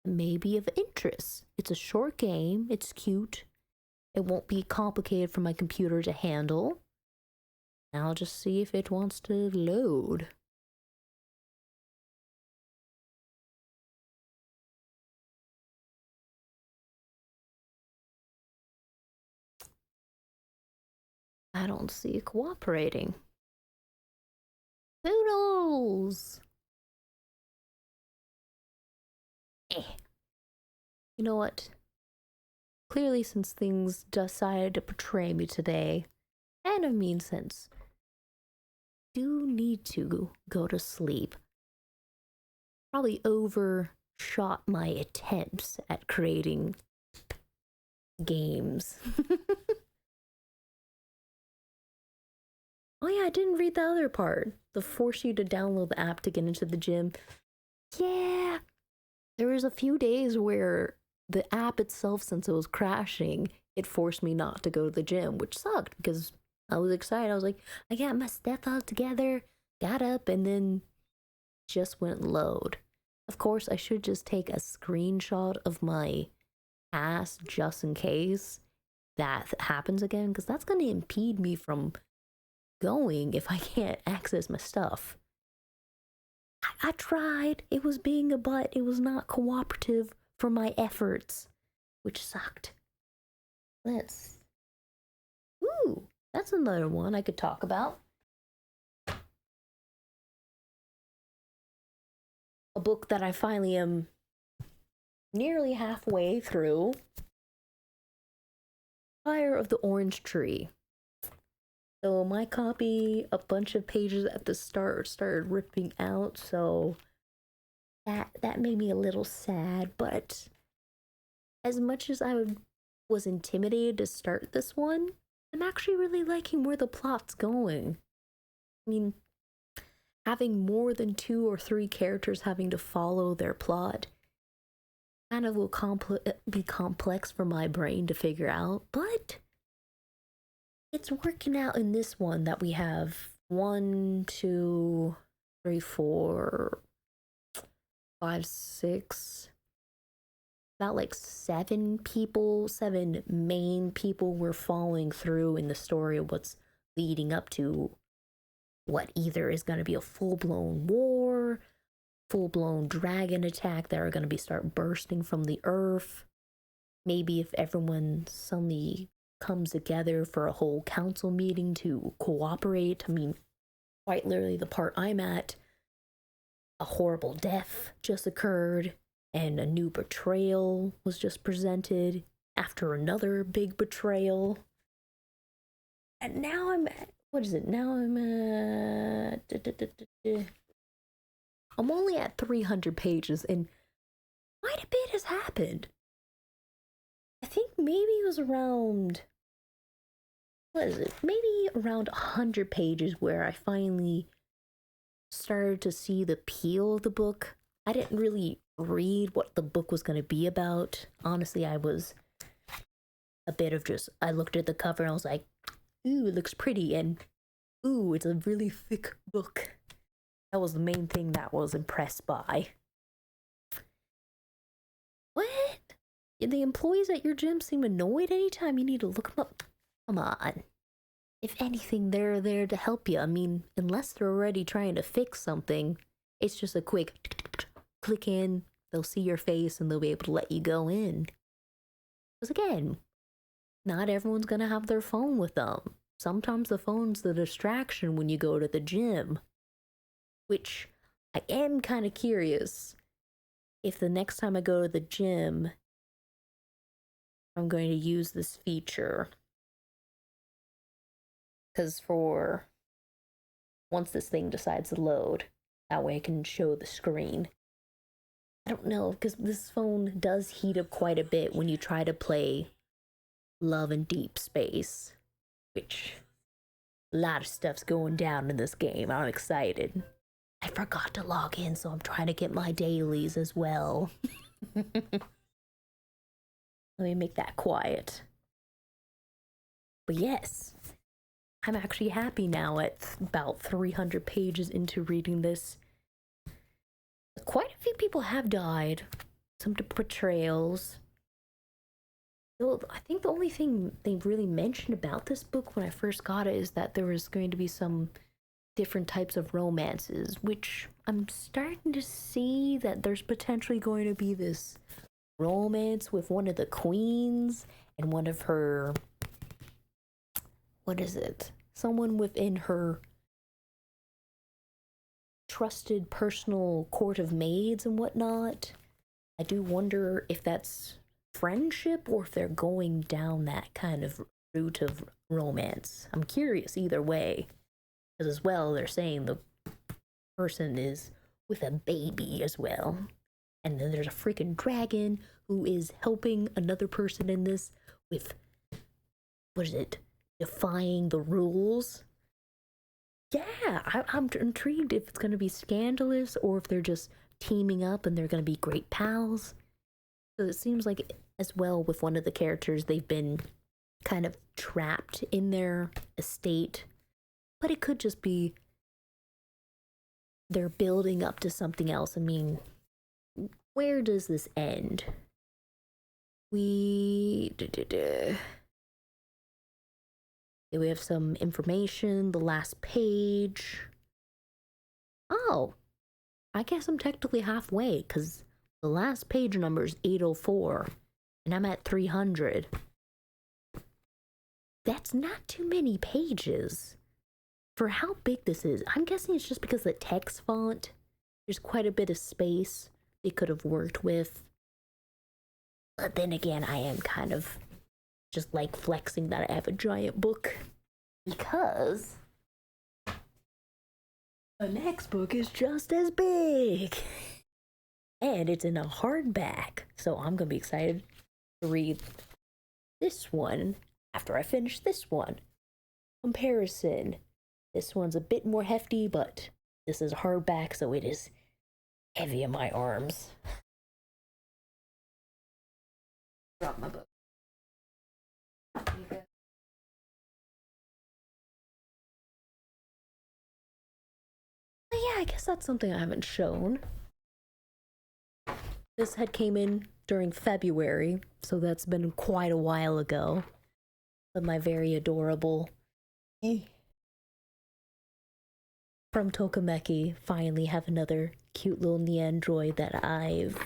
maybe of interest. It's a short game, it's cute, it won't be complicated for my computer to handle. I'll just see if it wants to load. I don't see it cooperating. Poodles! You know what? Clearly, since things decided to betray me today, and I mean since do need to go to sleep. Probably overshot my attempts at creating games. Oh yeah, I didn't read the other part. The force you to download the app to get into the gym. Yeah. There was a few days where the app itself, since it was crashing, it forced me not to go to the gym, which sucked because I was excited. I was like, I got my stuff all together, got up, and then just went load. Of course, I should just take a screenshot of my ass just in case that happens again, because that's going to impede me from going if I can't access my stuff. I tried. It was being a butt. It was not cooperative for my efforts, which sucked. Let's. Ooh, that's another one I could talk about. A book that I finally am nearly halfway through. Fire of the Orange Tree. So my copy, a bunch of pages at the start started ripping out, so that made me a little sad. But as much as I was intimidated to start this one, I'm actually really liking where the plot's going. I mean, having more than 2 or 3 characters having to follow their plot kind of will be complex for my brain to figure out, but it's working out in this one that we have 1, 2, 3, 4, 5, 6, about like 7 main people we're following through in the story of what's leading up to what either is going to be a full-blown war, full-blown dragon attack that are going to be start bursting from the earth. Maybe if everyone suddenly comes together for a whole council meeting to cooperate. I mean, quite literally the part I'm at, a horrible death just occurred and a new betrayal was just presented after another big betrayal. And now I'm at, what is it? Now I'm at... I'm only at 300 pages and quite a bit has happened. I think maybe it was around, what is it? Maybe around 100 pages where I finally started to see the appeal of the book. I didn't really read what the book was going to be about. Honestly, I was a bit of just, I looked at the cover and I was like, ooh, it looks pretty, and ooh, it's a really thick book. That was the main thing that I was impressed by. What? The employees at your gym seem annoyed anytime you need to look them up. Come on. If anything, they're there to help you. I mean, unless they're already trying to fix something, it's just a quick click in, they'll see your face, and they'll be able to let you go in. Because again, not everyone's gonna have their phone with them. Sometimes the phone's the distraction when you go to the gym. Which I am kind of curious if the next time I go to the gym, I'm going to use this feature because for once this thing decides to load, that way I can show the screen. I don't know, because this phone does heat up quite a bit when you try to play Love in Deep Space, which a lot of stuff's going down in this game. I'm excited. I forgot to log in, so I'm trying to get my dailies as well. Let me make that quiet. But yes, I'm actually happy now at about 300 pages into reading this. Quite a few people have died. Some betrayals. I think the only thing they really mentioned about this book when I first got it is that there was going to be some different types of romances, which I'm starting to see that there's potentially going to be this romance with one of the queens and one of her, what is it? Someone within her trusted personal court of maids and whatnot. I do wonder if that's friendship or if they're going down that kind of route of romance. I'm curious either way. Because as well, they're saying the person is with a baby as well. And then there's a freaking dragon who is helping another person in this with, what is it, defying the rules. Yeah, I'm intrigued if it's going to be scandalous or if they're just teaming up and they're going to be great pals. So it seems like, as well, with one of the characters, they've been kind of trapped in their estate. But it could just be they're building up to something else. I mean, where does this end? We have some information, the last page. Oh, I guess I'm technically halfway because the last page number is 804 and I'm at 300. That's not too many pages for how big this is. I'm guessing it's just because the text font, there's quite a bit of space they could have worked with. But then again, I am kind of just like flexing that I have a giant book because the next book is just as big and it's in a hardback. So I'm gonna be excited to read this one after I finish this one. Comparison. This one's a bit more hefty, but this is hardback, so it is heavy in my arms. Drop my book. But yeah, I guess that's something I haven't shown. This had came in during February, so that's been quite a while ago. But my very adorable from Tokimeki finally have another cute little Neandroid that I've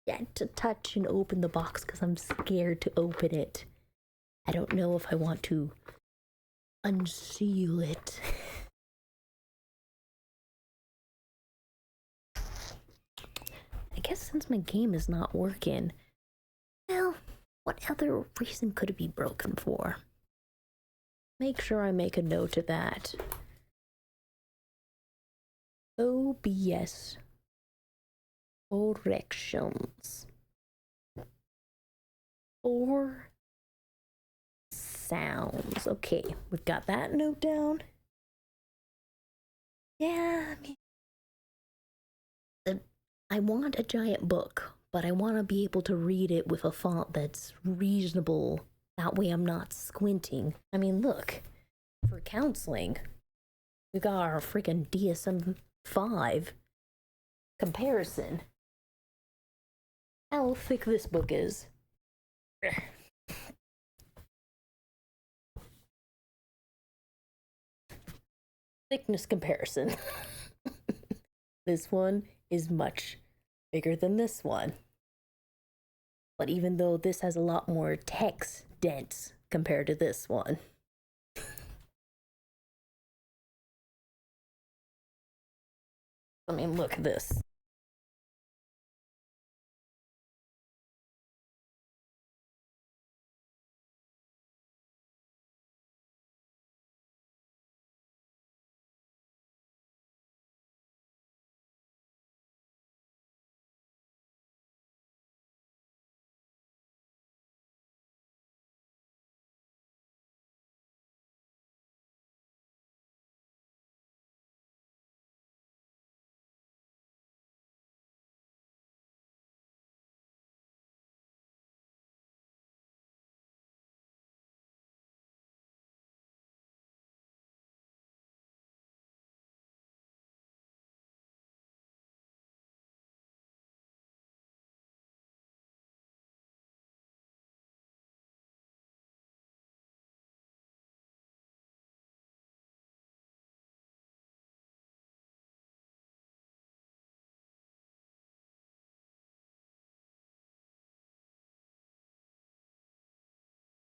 yet to touch and open the box because I'm scared to open it. I don't know if I want to unseal it. I guess since my game is not working, well, what other reason could it be broken for? Make sure I make a note of that. OBS corrections or sounds. Okay, we've got that note down. Yeah, I mean, I want a giant book, but I want to be able to read it with a font that's reasonable. That way I'm not squinting. I mean, look, for counseling, we got our freaking DSM-5 comparison. How thick this book is. Thickness comparison. This one is much bigger than this one. But even though this has a lot more text dense compared to this one. I mean, look at this.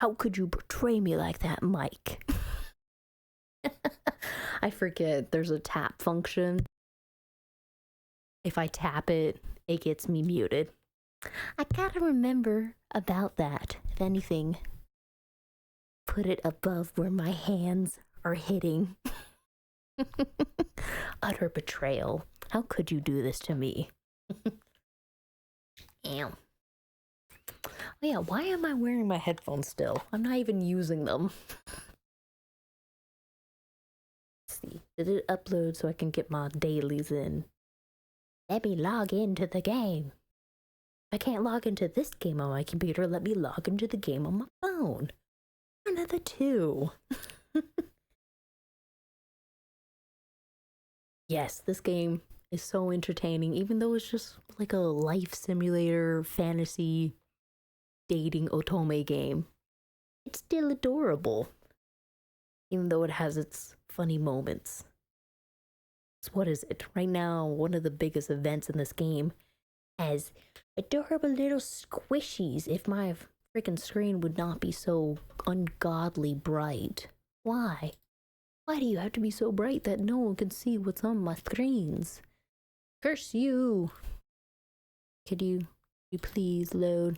How could you betray me like that, Mike? I forget there's a tap function. If I tap it, it gets me muted. I gotta remember about that. If anything, put it above where my hands are hitting. Utter betrayal. How could you do this to me? Ow. Oh yeah, why am I wearing my headphones still? I'm not even using them. Let's see. Did it upload so I can get my dailies in? Let me log into the game. If I can't log into this game on my computer, let me log into the game on my phone. One of the two. Yes, this game is so entertaining, even though it's just like a life simulator, fantasy, dating otome game. It's still adorable, even though it has its funny moments. So what is it? Right now, one of the biggest events in this game has adorable little squishies. If my freaking screen would not be so ungodly bright. Why? Why do you have to be so bright that no one can see what's on my screens? Curse you! Could you please load?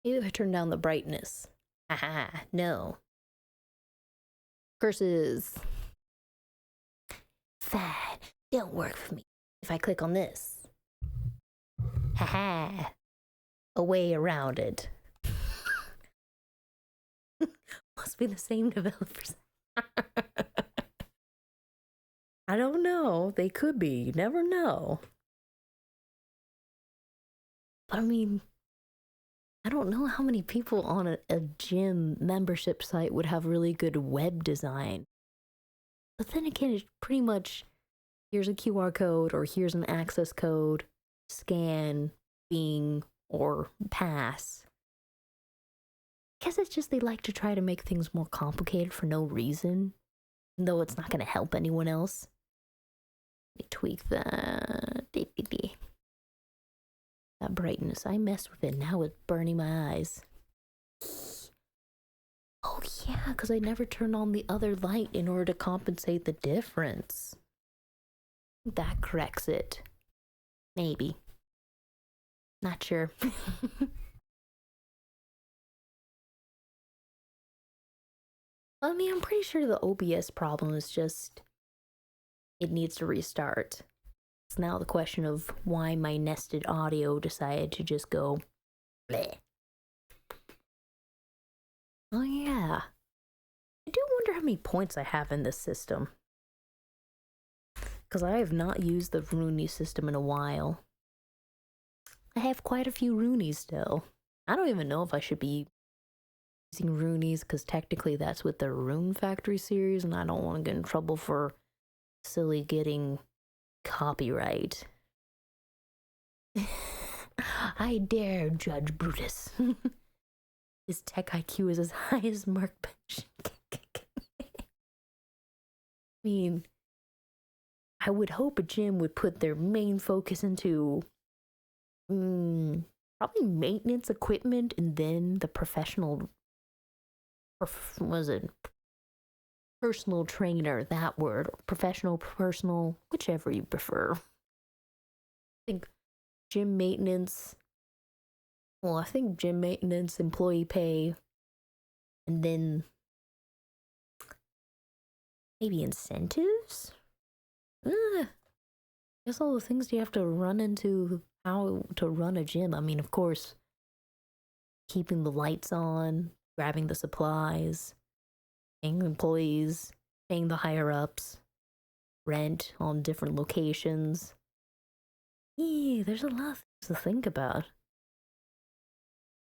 Maybe if I turn down the brightness. Haha, no. Curses. Fine, don't work for me. If I click on this. Haha. A way around it. Must be the same developers. I don't know. They could be. You never know. But I mean, I don't know how many people on a gym membership site would have really good web design. But then again, it's pretty much here's a QR code or here's an access code, scan, Bing, or pass. I guess it's just they like to try to make things more complicated for no reason, even though it's not going to help anyone else. Let me tweak that. That brightness. I messed with it. Now it's burning my eyes. Oh yeah, because I never turned on the other light in order to compensate the difference. That corrects it. Maybe. Not sure. I mean, I'm pretty sure the OBS problem is just it needs to restart. It's now the question of why my nested audio decided to just go bleh. Oh yeah. I do wonder how many points I have in this system. Because I have not used the Rooney system in a while. I have quite a few Roonies still. I don't even know if I should be using Roonies because technically that's with the Rune Factory series and I don't want to get in trouble for silly getting copyright. I dare Judge Brutus. His tech IQ is as high as Mark Bench. I mean, I would hope a gym would put their main focus into probably maintenance equipment and then the professional personal trainer, that word, professional, personal, whichever you prefer. I think gym maintenance, employee pay, and then maybe incentives? I guess all the things you have to run into how to run a gym. I mean, of course, keeping the lights on, grabbing the supplies, paying employees, paying the higher ups, rent on different locations. Yeah, there's a lot of things to think about.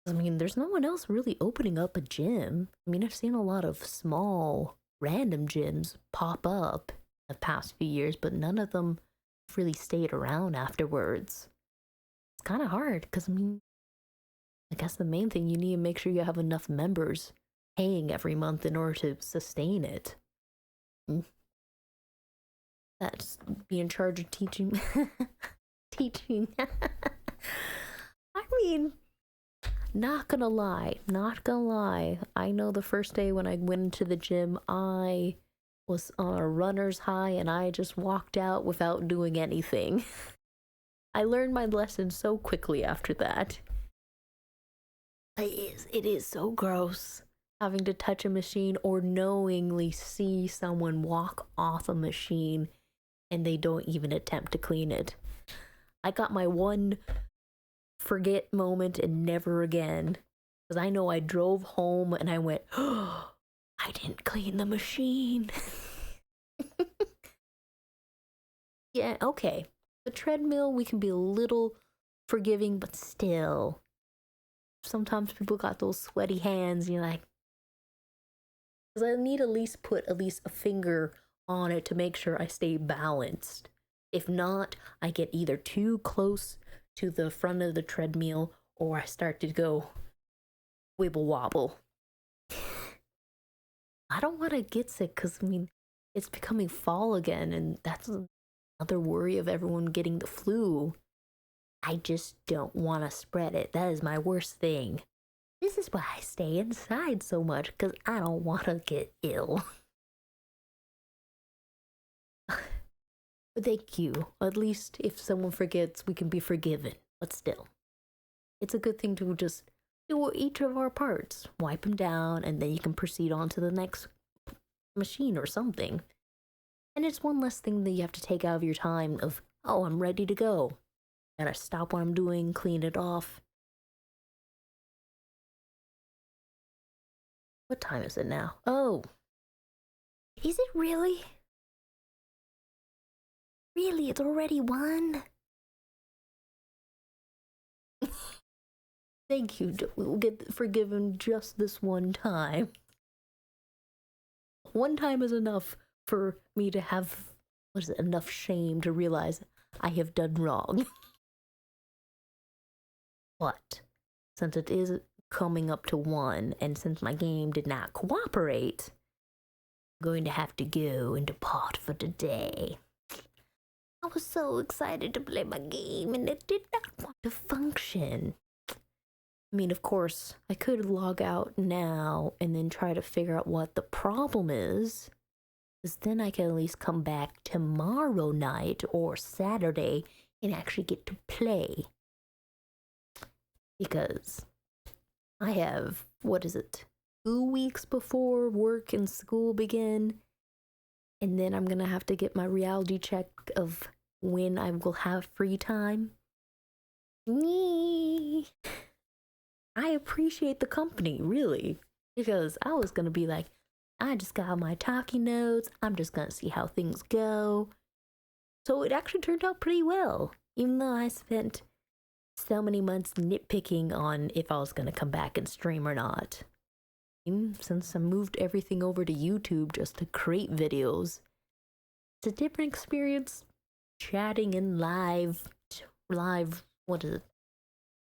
I mean, there's no one else really opening up a gym. I mean, I've seen a lot of small, random gyms pop up the past few years, but none of them really stayed around afterwards. It's kind of hard because, I mean, I guess the main thing you need to make sure you have enough members paying every month in order to sustain it. That's be in charge of teaching. teaching. I mean, not gonna lie, not gonna lie. I know the first day when I went into the gym, I was on a runner's high and I just walked out without doing anything. I learned my lesson so quickly after that. It is so gross having to touch a machine or knowingly see someone walk off a machine and they don't even attempt to clean it. I got my one forget moment and never again. Because I know I drove home and I went, oh, I didn't clean the machine. Yeah, okay. The treadmill, we can be a little forgiving, but still. Sometimes people got those sweaty hands, and you're like, because I need at least put at least a finger on it to make sure I stay balanced. If not, I get either too close to the front of the treadmill or I start to go wibble wobble. I don't want to get sick because, I mean, it's becoming fall again, and that's another worry of everyone getting the flu. I just don't want to spread it. That is my worst thing. This is why I stay inside so much, because I don't want to get ill. But thank you. At least if someone forgets, we can be forgiven. But still, it's a good thing to just do each of our parts. Wipe them down, and then you can proceed on to the next machine or something. And it's one less thing that you have to take out of your time of, oh, I'm ready to go. Gotta stop what I'm doing, clean it off. What time is it now? Oh. Is it really? Really? It's already 1? Thank you. We'll get forgiven just this one time. One time is enough for me to have, what is it, enough shame to realize I have done wrong. But since it is coming up to 1, and since my game did not cooperate, I'm going to have to go and depart for today. I was so excited to play my game and it did not want to function. I mean, of course, I could log out now and then try to figure out what the problem is. Because then I can at least come back tomorrow night or Saturday and actually get to play. Because I have, 2 weeks before work and school begin. And then I'm gonna have to get my reality check of when I will have free time. I appreciate the company, really. Because I was gonna be like, I just got my talking notes, I'm just gonna see how things go. So it actually turned out pretty well. Even though I spent so many months nitpicking on if I was gonna come back and stream or not. Since I moved everything over to YouTube just to create videos, it's a different experience chatting in live, what is it?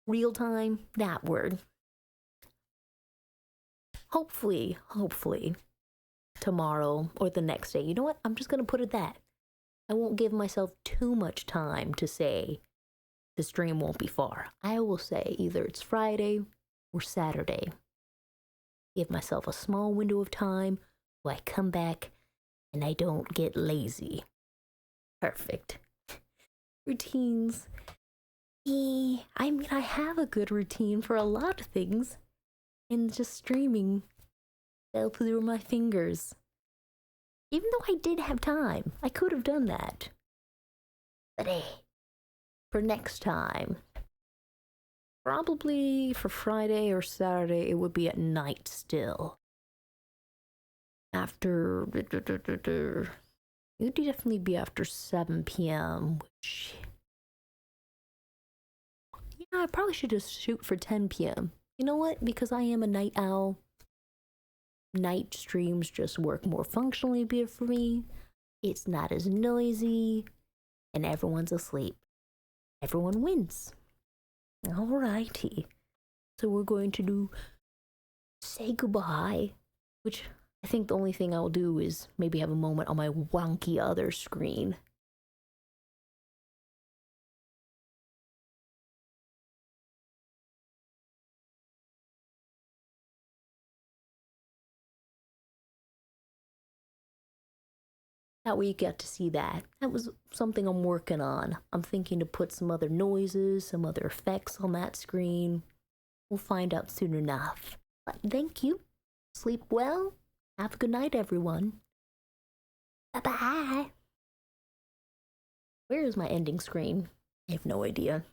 Real time, that word. Hopefully, tomorrow or the next day. You know what? I'm just gonna put it that. I won't give myself too much time to say the stream won't be far. I will say either it's Friday or Saturday. Give myself a small window of time where I come back and I don't get lazy. Perfect. Routines. I mean, I have a good routine for a lot of things, and just streaming fell through my fingers. Even though I did have time, I could have done that. But hey, for next time, probably for Friday or Saturday, it would be at night still. After, it would definitely be after 7 p.m., which, yeah, I probably should just shoot for 10 p.m. You know what? Because I am a night owl, night streams just work more functionally for me. It's not as noisy, and everyone's asleep. Everyone wins. Alrighty. So we're going to say goodbye, which I think the only thing I'll do is maybe have a moment on my wonky other screen. That way you get to see that. That was something I'm working on. I'm thinking to put some other noises, some other effects on that screen. We'll find out soon enough. But thank you. Sleep well. Have a good night, everyone. Bye-bye. Where is my ending screen? I have no idea.